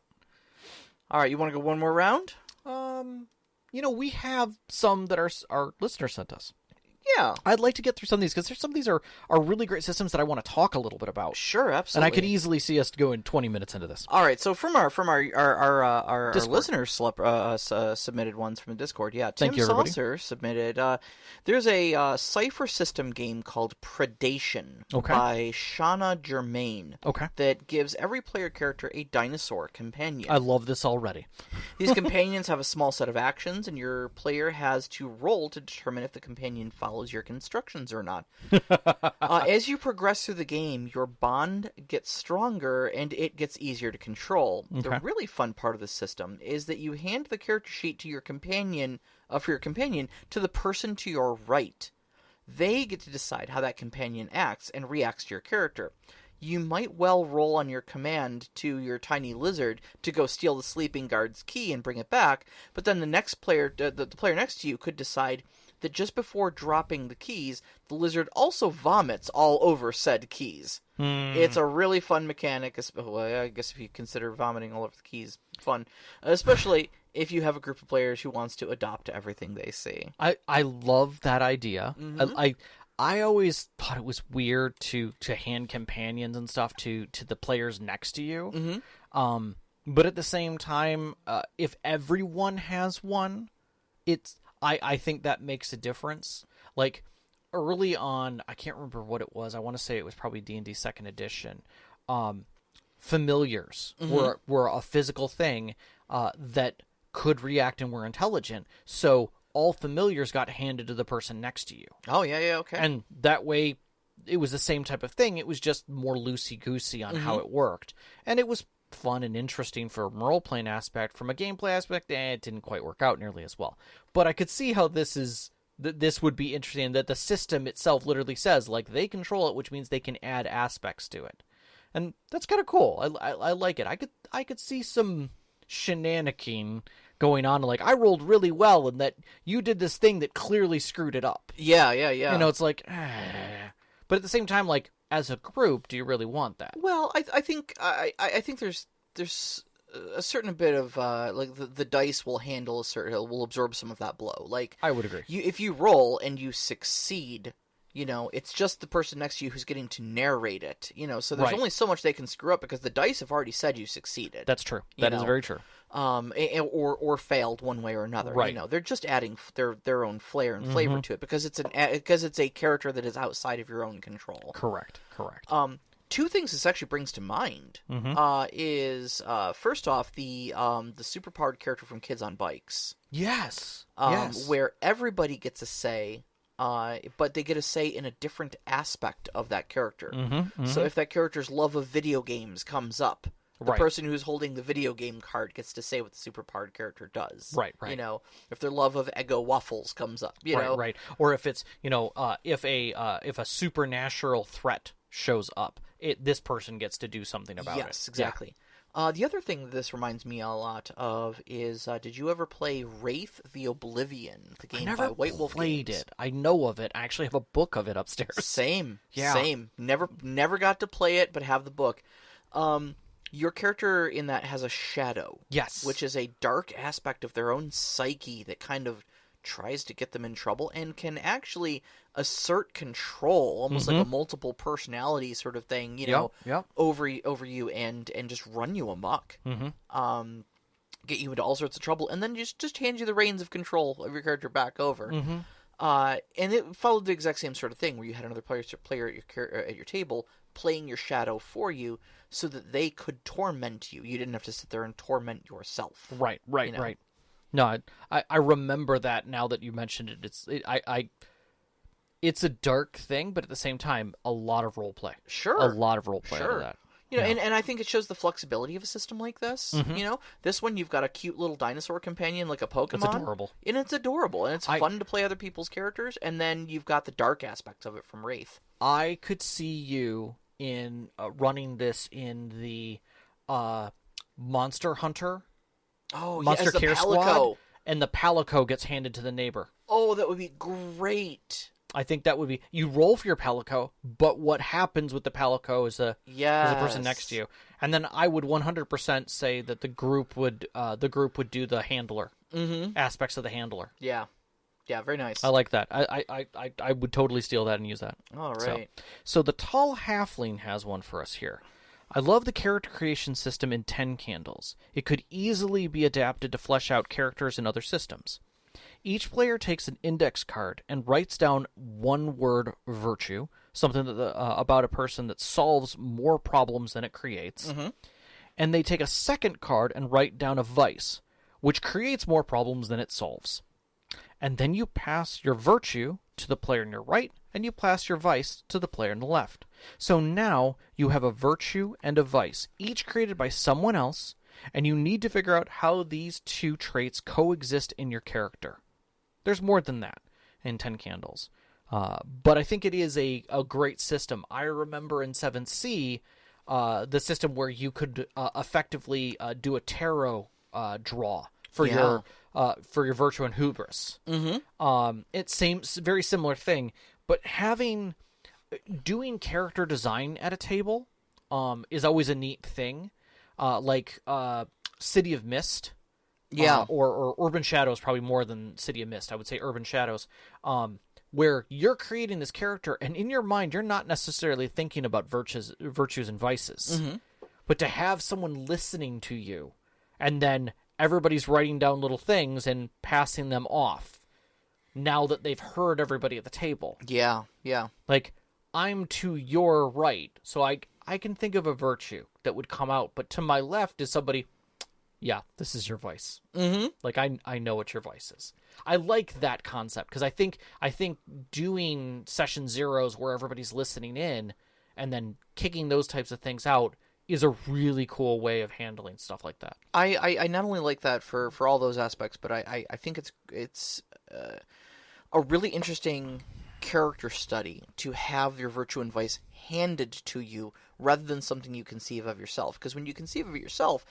All right, you want to go one more round? We have some that our listeners sent us. Yeah. I'd like to get through some of these because some of these are really great systems that I want to talk a little bit about. Sure, absolutely. And I could easily see us going 20 minutes into this. All right, so from our listeners submitted ones from the Discord. Yeah, Tim Saucer submitted. There's a cipher system game called Predation by Shauna Germain. Okay. That gives every player character a dinosaur companion. I love this already. These companions have a small set of actions, and your player has to roll to determine if the companion follows your instructions or not. As you progress through the game, your bond gets stronger and it gets easier to control. Okay. The really fun part of the system is that you hand the character sheet to your companion, for your companion, to the person to your right. They get to decide how that companion acts and reacts to your character. You might well roll on your command to your tiny lizard to go steal the sleeping guard's key and bring it back, but then the next player, the player next to you, could decide that just before dropping the keys, the lizard also vomits all over said keys. It's a really fun mechanic. Well, I guess if you consider vomiting all over the keys fun, especially if you have a group of players who wants to adopt to everything they see. I love that idea. I always thought it was weird to hand companions and stuff to the players next to you. But at the same time, if everyone has one, I think that makes a difference. Like, early on, I can't remember what it was. I want to say it was probably D&D 2nd edition. Familiars were a physical thing that could react and were intelligent. So all familiars got handed to the person next to you. Oh, yeah, okay. And that way, it was the same type of thing. It was just more loosey-goosey on how it worked. And it was fun and interesting for a role-playing aspect. From a gameplay aspect, it didn't quite work out nearly as well. But I could see how this would be interesting, that the system itself literally says, like, they control it, which means they can add aspects to it. And that's kind of cool. I like it. I could see some shenanigans going on, like, I rolled really well, and that you did this thing that clearly screwed it up. Yeah. It's like, But at the same time, like, as a group, do you really want that? Well, I think there's a certain bit of like the dice will will absorb some of that blow. Like, I would agree. If you roll and you succeed, it's just the person next to you who's getting to narrate it. So there's only so much they can screw up because the dice have already said you succeeded. That's true. That is very true. Or failed one way or another. Right. They're just adding their own flair and flavor to it because it's a character that is outside of your own control. Correct. Two things this actually brings to mind is first off the superpowered character from Kids on Bikes. Yes. Where everybody gets a say, but they get a say in a different aspect of that character. So if that character's love of video games comes up, the person who's holding the video game card gets to say what the superpowered character does. Right. If their love of Eggo waffles comes up, Right. Or if it's if a supernatural threat shows up, this person gets to do something about it. Yes, exactly. Yeah. The other thing this reminds me a lot of is, did you ever play Wraith the Oblivion, the game by White Wolf played Games? it. I know of it. I actually have a book of it upstairs. Same. Never got to play it, but have the book. Your character in that has a shadow. Yes. Which is a dark aspect of their own psyche that kind of tries to get them in trouble and can actually assert control, almost like a multiple personality sort of thing, over you and just run you amok. Get you into all sorts of trouble, and then just hand you the reins of control of your character back over. And it followed the exact same sort of thing, where you had another player at your table playing your shadow for you, so that they could torment you. You didn't have to sit there and torment yourself. Right. No, I remember that now that you mentioned it. It's a dark thing, but at the same time, a lot of role play. Sure, a lot of role play out of that. And I think it shows the flexibility of a system like this. This one, you've got a cute little dinosaur companion like a Pokemon. It's adorable. And it's adorable. And it's fun to play other people's characters. And then you've got the dark aspects of it from Wraith. I could see you in running this in the Monster Hunter. Monster Care Squad. And the Palico gets handed to the neighbor. Oh, that would be great. I think that would be... You roll for your Palico, but what happens with the Palico is the person next to you. And then I would 100% say that the group would do the handler. Aspects of the handler. Yeah. Yeah, very nice. I like that. I would totally steal that and use that. All right. So the Tall Halfling has one for us here. I love the character creation system in 10 Candles. It could easily be adapted to flesh out characters in other systems. Each player takes an index card and writes down one word virtue, something that about a person that solves more problems than it creates. And they take a second card and write down a vice, which creates more problems than it solves. And then you pass your virtue to the player on your right, and you pass your vice to the player on the left. So now you have a virtue and a vice, each created by someone else, and you need to figure out how these two traits coexist in your character. There's more than that in 10 Candles. But I think it is a great system. I remember in 7th C, the system where you could effectively do a tarot draw for your virtue and hubris. It's very similar thing, but doing character design at a table is always a neat thing. Like City of Mist, or Urban Shadows, probably more than City of Mist. I would say Urban Shadows, where you're creating this character, and in your mind, you're not necessarily thinking about virtues and vices, but to have someone listening to you, and then everybody's writing down little things and passing them off now that they've heard everybody at the table. Yeah. Like, I'm to your right, so I can think of a virtue that would come out, but to my left is somebody, this is your vice. Like, I know what your vice is. I like that concept, because I think doing session zeros where everybody's listening in and then kicking those types of things out is a really cool way of handling stuff like that. I not only like that for all those aspects, but I think it's a really interesting character study to have your virtue and vice handed to you rather than something you conceive of yourself. Because when you conceive of it yourself,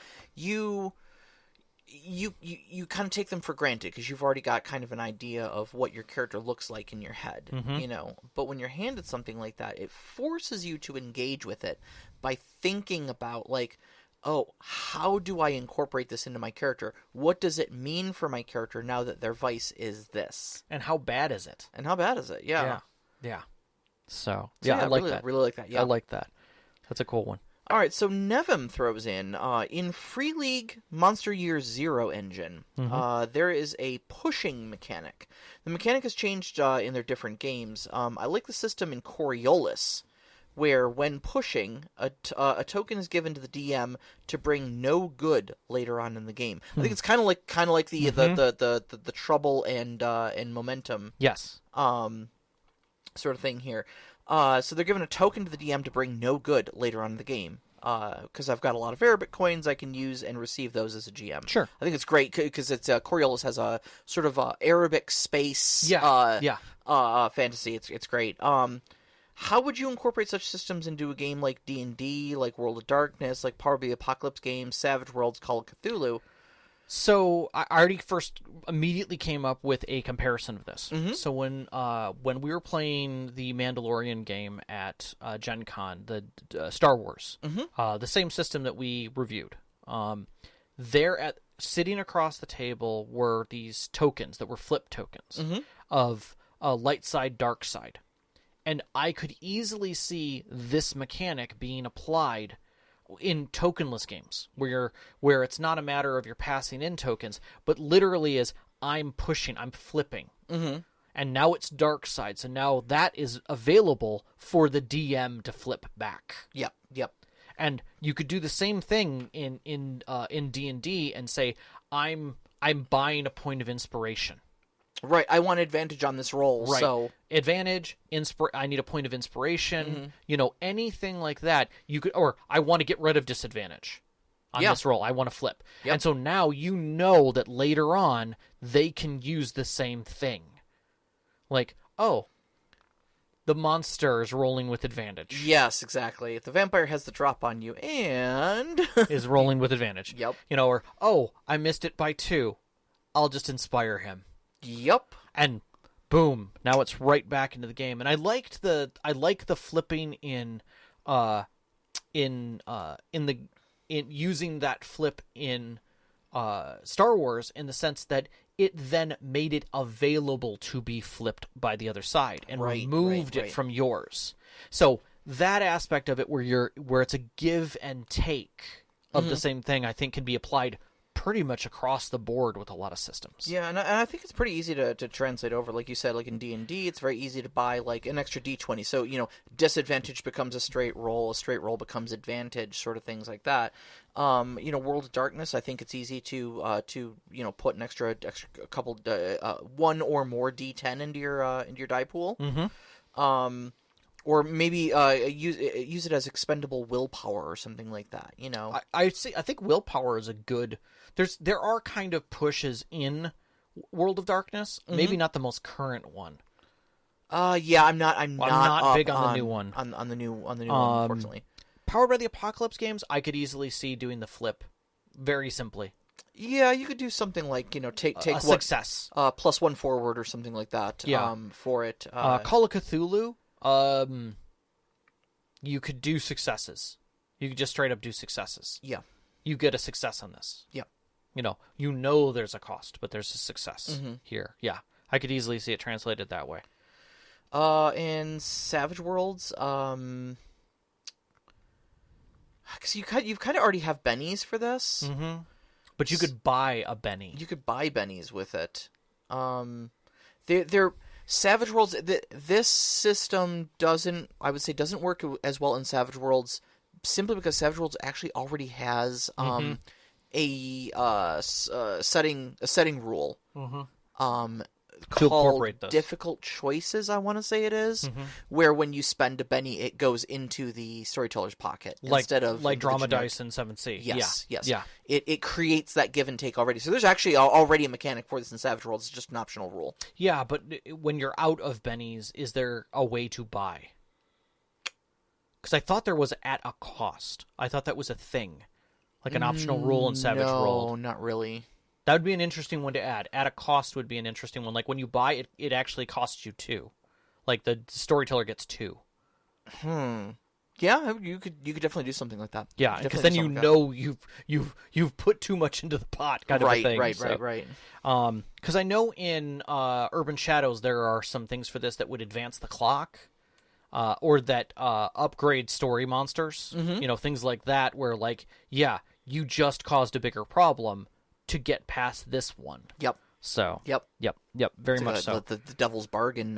you kind of take them for granted because you've already got kind of an idea of what your character looks like in your head, you know. But when you're handed something like that, it forces you to engage with it by thinking about, like, oh, how do I incorporate this into my character? What does it mean for my character now that their vice is this? And how bad is it? Yeah. So yeah, I like that. Really like that. Yeah, I like that. That's a cool one. All right, so Nevim throws in Free League Monster Year Zero engine, there is a pushing mechanic. The mechanic has changed in their different games. I like the system in Coriolis, where when pushing, a token is given to the DM to bring no good later on in the game. I think it's kind of like the trouble and momentum. Yes. Sort of thing here. So they're given a token to the DM to bring no good later on in the game. Because I've got a lot of Arabic coins I can use and receive those as a GM. Sure. I think it's great because it's Coriolis has a sort of Arabic space fantasy. It's great. How would you incorporate such systems into a game like D&D, like World of Darkness, like Power of the Apocalypse games, Savage Worlds, Call of Cthulhu? So I already first immediately came up with a comparison of this. So when we were playing the Mandalorian game at Gen Con, the Star Wars, the same system that we reviewed, sitting across the table were these tokens that were flip tokens of light side, dark side. And I could easily see this mechanic being applied in tokenless games, where it's not a matter of you're passing in tokens, but literally is I'm pushing, I'm flipping. And now it's dark side, so now that is available for the DM to flip back. Yep. And you could do the same thing in D&D and say, I'm buying a point of inspiration. Right, I want advantage on this roll, right. So advantage, I need a point of inspiration, anything like that. You could, or I want to get rid of disadvantage on this roll. I want to flip. Yep. And so now you know that later on they can use the same thing. Like, oh, the monster is rolling with advantage. Yes, exactly. The vampire has the drop on you and is rolling with advantage. Yep. Or, oh, I missed it by 2. I'll just inspire him. Yep. And boom, now it's right back into the game. And I like the flipping in using that flip in Star Wars, in the sense that it then made it available to be flipped by the other side and removed it from yours. So that aspect of it where it's a give and take of the same thing, I think can be applied pretty much across the board with a lot of systems. Yeah, and I think it's pretty easy to translate over. Like you said, like in D&D, it's very easy to buy like an extra D20. So, disadvantage becomes a straight roll becomes advantage, sort of things like that. World of Darkness, I think it's easy to put an extra couple, one or more D10 into your die pool. Or maybe use it as expendable willpower or something like that. I think willpower is a good. There are kind of pushes in World of Darkness. Maybe not the most current one. Yeah, I'm not big on the new one. On the new one, unfortunately. Powered by the Apocalypse games, I could easily see doing the flip very simply. Yeah, you could do something like take a success +1 forward or something like that. Yeah. For it. Call of Cthulhu. You could do successes. You could just straight up do successes. Yeah. You get a success on this. Yeah. There's a cost, but there's a success here. Yeah. I could easily see it translated that way. In Savage Worlds, because you've kind of already have bennies for this. But you could buy a benny. You could buy bennies with it. They're Savage Worlds. This system doesn't work as well in Savage Worlds, simply because Savage Worlds actually already has a setting rule to incorporate this. Difficult Choices, I want to say it is, where when you spend a Benny, it goes into the storyteller's pocket instead of like Drama Dice and 7C. Yes. Yeah. It creates that give and take already. So there's actually already a mechanic for this in Savage Worlds. It's just an optional rule. Yeah, but when you're out of bennies, is there a way to buy? Because I thought there was at a cost. I thought that was a thing, like an optional rule in Savage World. No, not really. That would be an interesting one to add. At a cost would be an interesting one. Like when you buy it, it actually costs you 2. Like the storyteller gets 2. Yeah, you could definitely do something like that. Yeah, because then you've put too much into the pot, kind of a thing. Right. Because I know in Urban Shadows there are some things for this that would advance the clock, or that upgrade story monsters. Things like that, where you just caused a bigger problem to get past this one. Yep. So. Yep. Very much so. The devil's bargain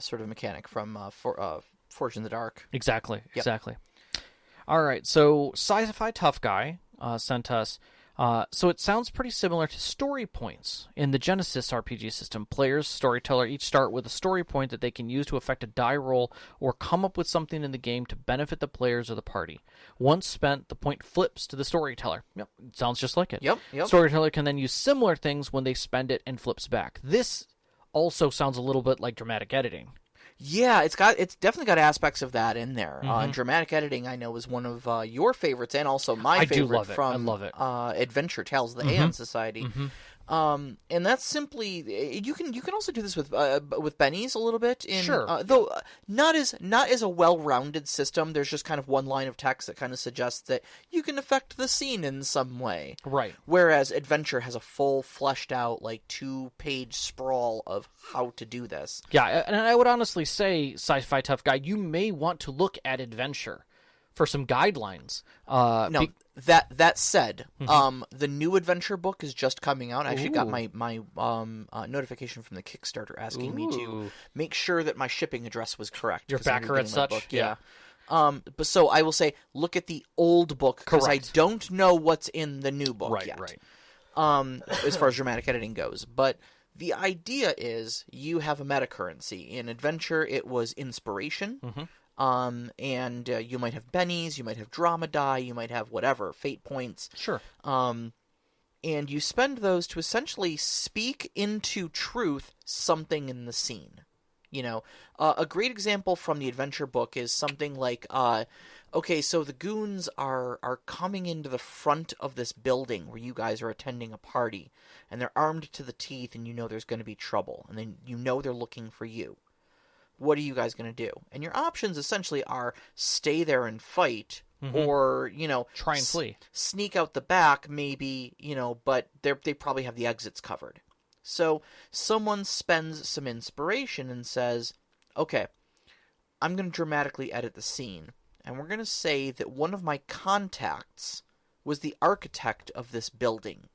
sort of mechanic from Forge in the Dark. Exactly. All right, so Sci-Fi Tough Guy sent us. So it sounds pretty similar to story points. In the Genesis RPG system, players, storyteller each start with a story point that they can use to affect a die roll or come up with something in the game to benefit the players or the party. Once spent, the point flips to the storyteller. Yep. Sounds just like it. Yep. Storyteller can then use similar things when they spend it and flips back. This also sounds a little bit like dramatic editing. Yeah, it's definitely got aspects of that in there. Dramatic editing, I know, is one of your favorites, and also my favorite from I love it. Adventure Tales of the Aeon Society. And that's simply you can also do this with bennies a little bit. Though not as a well-rounded system. There's just kind of one line of text that kind of suggests that you can affect the scene in some way. Right. Whereas Adventure has a full, fleshed out, 2-page sprawl of how to do this. Yeah, and I would honestly say, Sci-Fi Tough Guy, you may want to look at Adventure for some guidelines. That said, the new Adventure book is just coming out. I actually got my notification from the Kickstarter asking me to make sure that my shipping address was correct. Your backer and such? Book. Yeah. But so I will say, look at the old book, because I don't know what's in the new book yet. Right. As far as dramatic editing goes. But the idea is you have a meta currency. In Adventure, it was inspiration. And you might have bennies, you might have drama die, you might have whatever, fate points. Sure. And you spend those to essentially speak into truth something in the scene. A great example from the Adventure book is something like, okay, so the goons are coming into the front of this building where you guys are attending a party, and they're armed to the teeth, and there's going to be trouble, and then they're looking for you. What are you guys going to do? And your options essentially are stay there and fight, or, try and flee. Sneak out the back, maybe, but they probably have the exits covered. So someone spends some inspiration and says, okay, I'm going to dramatically edit the scene, and we're going to say that one of my contacts was the architect of this building.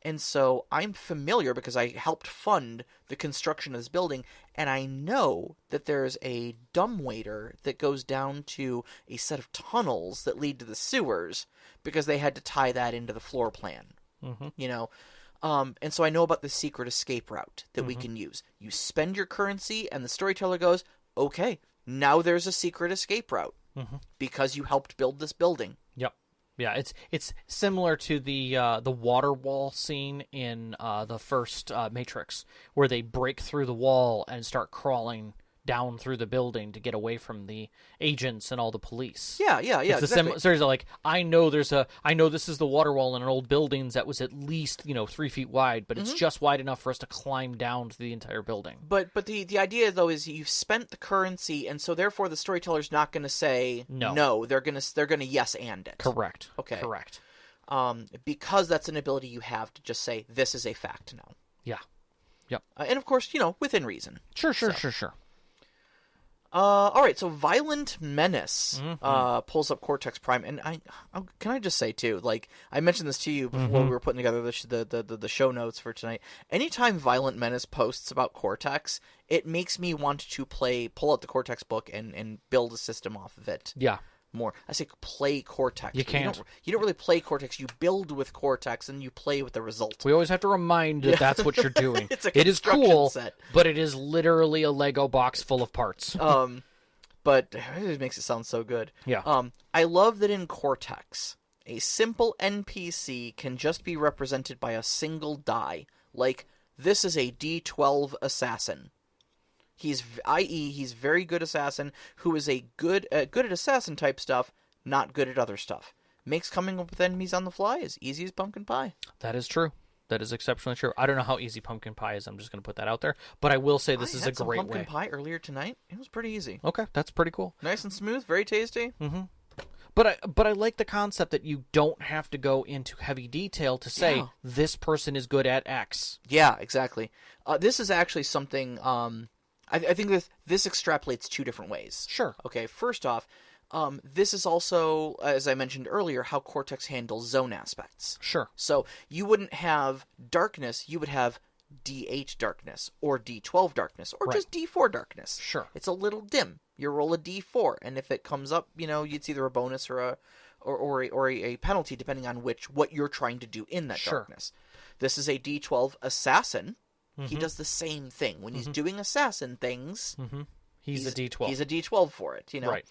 And so I'm familiar because I helped fund the construction of this building, and I know that there's a dumbwaiter that goes down to a set of tunnels that lead to the sewers because they had to tie that into the floor plan. And so I know about the secret escape route that we can use. You spend your currency, and the storyteller goes, okay, now there's a secret escape route because you helped build this building. Yep. Yeah, it's similar to the water wall scene in the first Matrix, where they break through the wall and start crawling down through the building to get away from the agents and all the police. Yeah, it's exactly. The series of I know this is the water wall in an old building that was at least 3 feet wide, but it's just wide enough for us to climb down to the entire building. But the idea though is you've spent the currency, and so therefore the storyteller's not going to say no. They're gonna yes and it. Correct. Okay. Correct. Because that's an ability you have to just say this is a fact now. Yeah. Yep. And of course, within reason. Sure. All right, so Violent Menace pulls up Cortex Prime, and can I just say too, I mentioned this to you before we were putting together the show notes for tonight. Anytime Violent Menace posts about Cortex, it makes me want to pull out the Cortex book and build a system off of it. Yeah. More. I say play Cortex. You can't. You don't really play Cortex. You build with Cortex, and you play with the result. We always have to remind that that's what you're doing. It is cool, set. But it is literally a Lego box full of parts. But it makes it sound so good. Yeah. I love that in Cortex, a simple NPC can just be represented by a single die. Like, this is a D12 assassin. He's very good assassin who is good at assassin type stuff, not good at other stuff. Makes coming up with enemies on the fly as easy as pumpkin pie. That is true. That is exceptionally true. I don't know how easy pumpkin pie is. I'm just going to put that out there. But I will say this is a great way. I had some pumpkin pie earlier tonight. It was pretty easy. Okay, that's pretty cool. Nice and smooth, very tasty. Mm-hmm. But I like the concept that you don't have to go into heavy detail to say this person is good at X. Yeah, exactly. This is actually something. I think this extrapolates two different ways. Sure. Okay. First off, this is also, as I mentioned earlier, how Cortex handles zone aspects. Sure. So you wouldn't have darkness, you would have D8 darkness, or D12 darkness, or just D4 darkness. Sure. It's a little dim. You roll a D4, and if it comes up, it's either a bonus or a penalty, depending on what you're trying to do in that darkness. This is a D12 assassin. Mm-hmm. He does the same thing. When he's doing assassin things, he's a D12. He's a D12 for it, Right.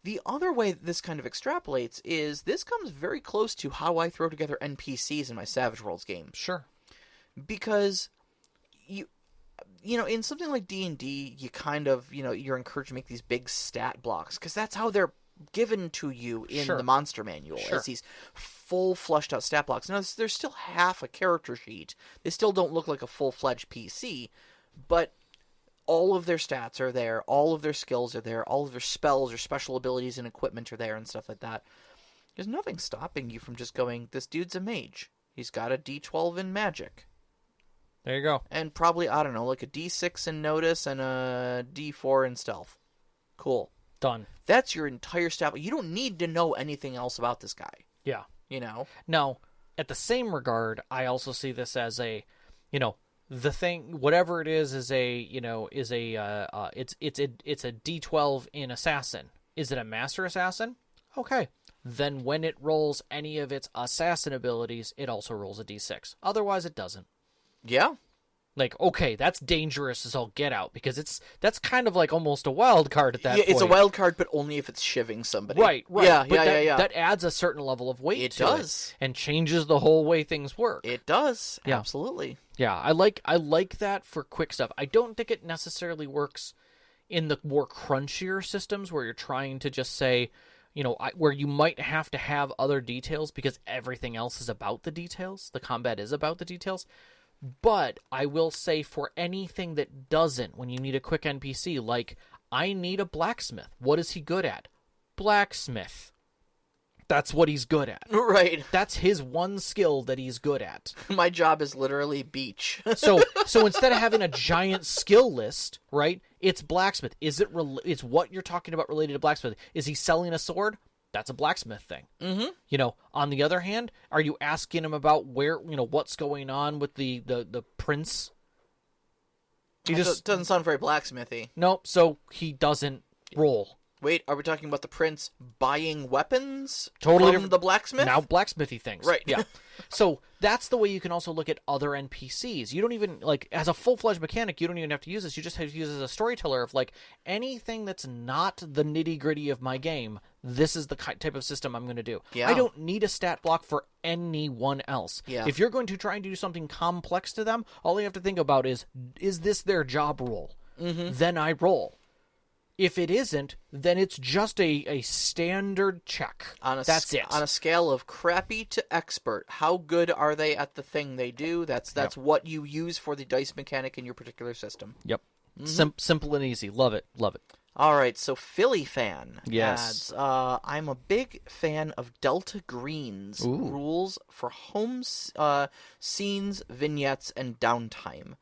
The other way this kind of extrapolates is this comes very close to how I throw together NPCs in my Savage Worlds games. Sure. Because in something like D&D, you kind of, you're encouraged to make these big stat blocks because that's how they're given to you in the monster manual as these full fleshed out stat blocks. Now, there's still half a character sheet. They still don't look like a full-fledged PC, but all of their stats are there, all of their skills are there, all of their spells or special abilities and equipment are there and stuff like that. There's nothing stopping you from just going, this dude's a mage. He's got a D12 in magic. There you go. And probably, I don't know, like a D6 in notice and a D4 in stealth. Cool. Done. That's your entire stat. You don't need to know anything else about this guy. Yeah. Now, at the same regard, I also see this as a, the thing, whatever it is a D12 in assassin. Is it a master assassin? Okay. Then when it rolls any of its assassin abilities, it also rolls a D6. Otherwise, it doesn't. Yeah. Like, okay, that's dangerous as all get out, because that's kind of like almost a wild card at that point. It's a wild card, but only if it's shivving somebody. Right. Yeah. That adds a certain level of weight to it. And changes the whole way things work. It does. Yeah. Absolutely. Yeah, I like that for quick stuff. I don't think it necessarily works in the more crunchier systems where you're trying to just say, where you might have to have other details because everything else is about the details. The combat is about the details. But I will say for anything that doesn't, when you need a quick NPC, like, I need a blacksmith. What is he good at? Blacksmith. That's what he's good at. Right. That's his one skill that he's good at. My job is literally beach. So instead of having a giant skill list, right, it's blacksmith. Is what you're talking about related to blacksmith? Is he selling a sword? That's a blacksmith thing. Mm-hmm. On the other hand, are you asking him about where, what's going on with the prince? Doesn't sound very blacksmithy. Nope, so he doesn't roll. Wait, are we talking about the prince buying weapons from the blacksmith? Now blacksmithy things. Right. Yeah. So that's the way you can also look at other NPCs. You don't even, as a full-fledged mechanic, you don't even have to use this. You just have to use it as a storyteller of, anything that's not the nitty-gritty of my game, this is the type of system I'm going to do. Yeah. I don't need a stat block for anyone else. Yeah. If you're going to try and do something complex to them, all you have to think about is this their job role? Mm-hmm. Then I roll. If it isn't, then it's just a standard check. That's it. On a scale of crappy to expert, how good are they at the thing they do? That's what you use for the dice mechanic in your particular system. Yep. Mm-hmm. Simple and easy. Love it. Love it. All right, so Philly Fan adds, I'm a big fan of Delta Green's rules for home scenes, vignettes, and downtime.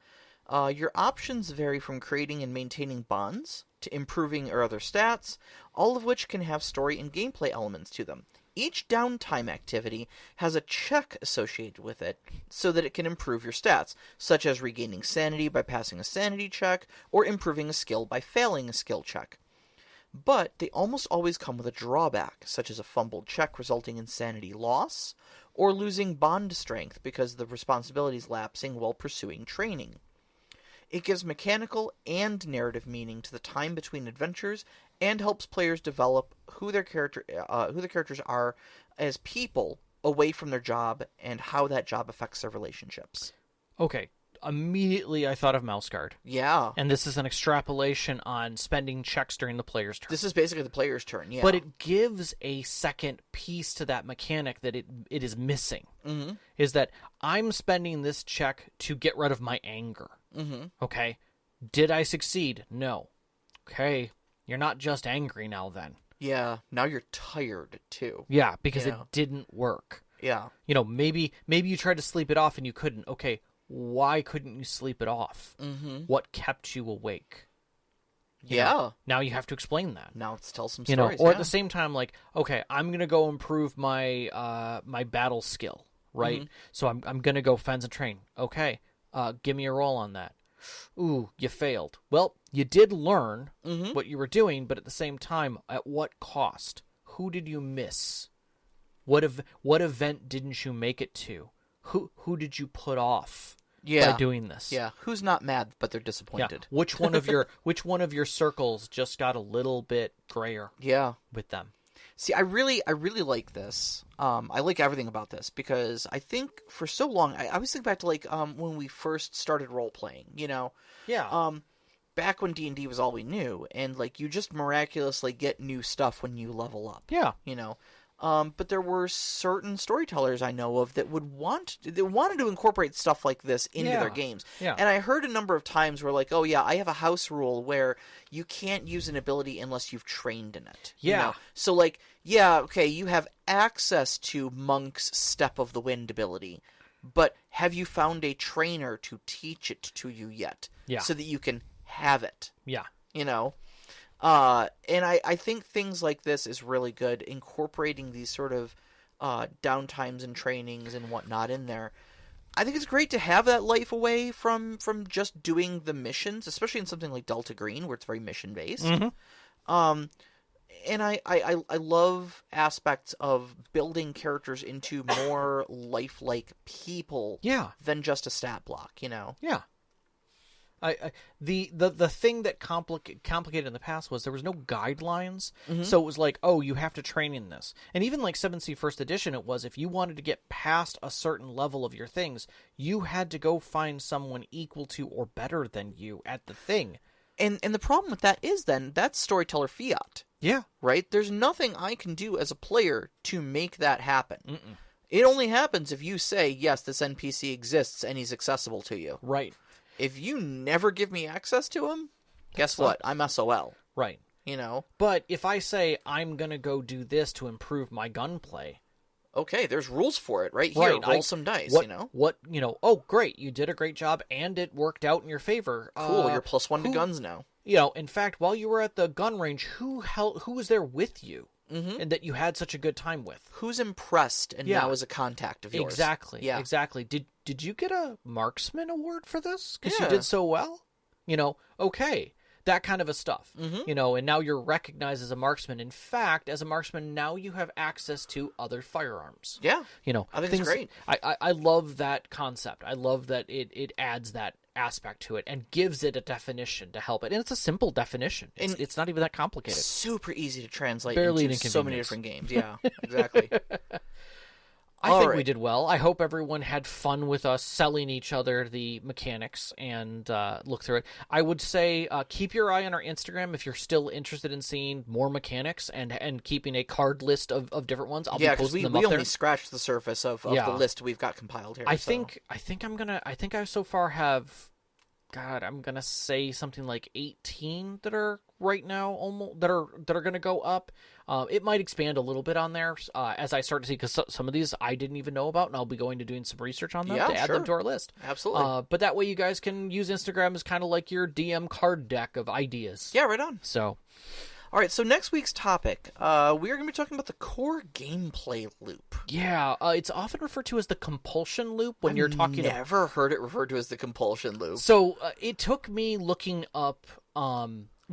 Your options vary from creating and maintaining bonds to improving or other stats, all of which can have story and gameplay elements to them. Each downtime activity has a check associated with it so that it can improve your stats, such as regaining sanity by passing a sanity check or improving a skill by failing a skill check. But they almost always come with a drawback, such as a fumbled check resulting in sanity loss, or losing bond strength because the responsibility is lapsing while pursuing training. It gives mechanical and narrative meaning to the time between adventures and helps players develop who the characters are as people away from their job and how that job affects their relationships. Okay, immediately I thought of mouse guard. Yeah. And this is an extrapolation on spending checks during the player's turn. This is basically the player's turn, yeah. But it gives a second piece to that mechanic that it is missing. Mm-hmm. Is that I'm spending this check to get rid of my anger. Mm-hmm. Okay. Did I succeed? No. Okay. You're not just angry now then. Yeah. Now you're tired too. Yeah, because it didn't work. Yeah. Maybe you tried to sleep it off and you couldn't. Okay. Why couldn't you sleep it off? Mm-hmm. What kept you awake? Yeah. Now you have to explain that. Now let's tell some stories. Or at the same time, like, okay, I'm gonna go improve my my battle skill, right? Mm-hmm. So I'm gonna go fence and train. Okay, give me a roll on that. Ooh, you failed. Well, you did learn what you were doing, but at the same time, at what cost? Who did you miss? What event didn't you make it to? Who did you put off by doing this? Yeah. Who's not mad but they're disappointed? Yeah. Which one of your circles just got a little bit grayer? Yeah. With them. See, I really like this. I like everything about this because I think for so long I always think back to like when we first started role playing, Yeah. Back when D&D was all we knew, and like you just miraculously get new stuff when you level up. Yeah. But there were certain storytellers I know of that wanted to incorporate stuff like this into their games. Yeah. And I heard a number of times where like, oh yeah, I have a house rule where you can't use an ability unless you've trained in it. Yeah. So like, yeah, okay, you have access to Monk's Step of the Wind ability, but have you found a trainer to teach it to you yet? Yeah. So that you can have it. Yeah. And I think things like this is really good, incorporating these sort of downtimes and trainings and whatnot in there. I think it's great to have that life away from just doing the missions, especially in something like Delta Green, where it's very mission-based. Mm-hmm. And I love aspects of building characters into more lifelike people than just a stat block, Yeah. The thing that complicated in the past was there was no guidelines, so it was like, oh, you have to train in this. And even like 7th First Edition, it was if you wanted to get past a certain level of your things, you had to go find someone equal to or better than you at the thing. And the problem with that is then that's storyteller fiat. Yeah. Right? There's nothing I can do as a player to make that happen. Mm-mm. It only happens if you say, yes, this NPC exists and he's accessible to you. Right. If you never give me access to him, guess what? I'm SOL. Right. But if I say I'm going to go do this to improve my gunplay. Okay, there's rules for it, right? Here, roll some dice, oh, great, you did a great job and it worked out in your favor. Cool, you're +1 to guns now. In fact, while you were at the gun range, who was there with you? Mm-hmm. And that you had such a good time with? Who's impressed and now is a contact of yours? Exactly. Yeah. Exactly. Did you get a marksman award for this? Because you did so well? Okay. That kind of a stuff. Mm-hmm. And now you're recognized as a marksman. In fact, as a marksman, now you have access to other firearms. Yeah. I think it's great. I love that concept. I love that it adds that aspect to it and gives it a definition to help it. And it's a simple definition. It's not even that complicated. Super easy to translate Barely into so many different games. Yeah, exactly. I think we did well. I hope everyone had fun with us selling each other the mechanics and look through it. I would say keep your eye on our Instagram if you're still interested in seeing more mechanics and keeping a card list of different ones. I'll be posting them up there. We only scratched the surface of the list we've got compiled here. I think I so far have, God, I'm gonna say something like 18 that are right now almost that are gonna go up. It might expand a little bit on there as I start to see, because some of these I didn't even know about, and I'll be going to doing some research on them to add them to our list. Absolutely. But that way you guys can use Instagram as kind of like your DM card deck of ideas. Yeah, right on. So, all right, so next week's topic, we are going to be talking about the core gameplay loop. Yeah, it's often referred to as the compulsion loop when you're talking. I've never heard it referred to as the compulsion loop. So it took me looking up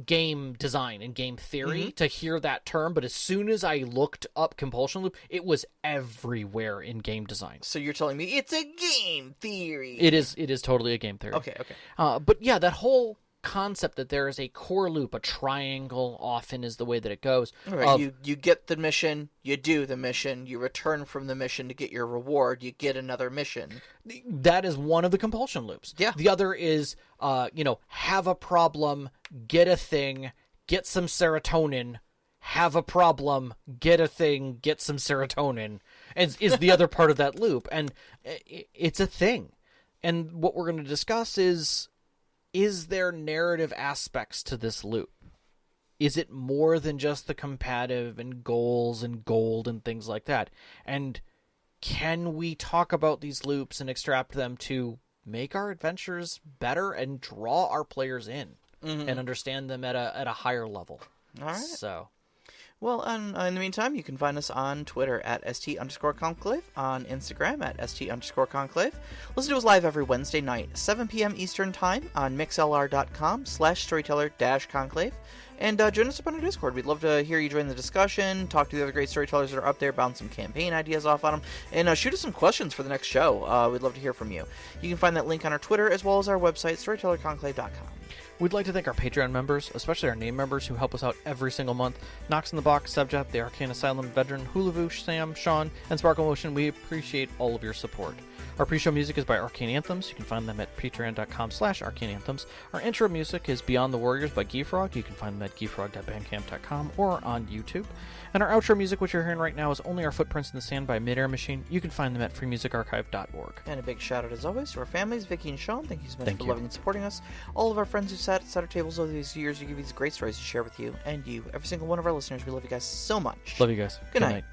game design and game theory to hear that term, but as soon as I looked up compulsion loop, it was everywhere in game design. So you're telling me it's a game theory? It is totally a game theory. Okay. But yeah, that whole concept that there is a core loop, a triangle often is the way that it goes. Right. You get the mission, you do the mission, you return from the mission to get your reward, you get another mission. That is one of the compulsion loops. Yeah. The other is, have a problem, get a thing, get some serotonin, have a problem, get a thing, get some serotonin, is the other part of that loop. And it's a thing. And what we're going to discuss is there narrative aspects to this loop? Is it more than just the combative and goals and gold and things like that? And can we talk about these loops and extract them to make our adventures better and draw our players in and understand them at a higher level? All right. So... Well, in the meantime, you can find us on Twitter at @ST_Conclave, on Instagram at @ST_Conclave. Listen to us live every Wednesday night, 7 p.m. Eastern Time on mixlr.com/storyteller-conclave. And join us up on our Discord. We'd love to hear you join the discussion, talk to the other great storytellers that are up there, bounce some campaign ideas off on them, and shoot us some questions for the next show. We'd love to hear from you. You can find that link on our Twitter as well as our website, storytellerconclave.com. We'd like to thank our Patreon members, especially our name members who help us out every single month. Knox in the Box, Subject, the Arcane Asylum veteran, Hulavoosh, Sam, Sean, and Sparkle Motion. We appreciate all of your support. Our pre-show music is by Arcane Anthems. You can find them at patreon.com/arcaneanthems. Our intro music is Beyond the Warriors by Geefrog. You can find them at geefrog.bandcamp.com or on YouTube. And our outro music, which you're hearing right now, is Only Our Footprints in the Sand by Midair Machine. You can find them at freemusicarchive.org. And a big shout out, as always, to our families, Vicky and Sean. Thank you so much for loving and supporting us. All of our friends who sat at our tables over these years, who give you these great stories to share with you, and you, every single one of our listeners. We love you guys so much. Love you guys. Good night.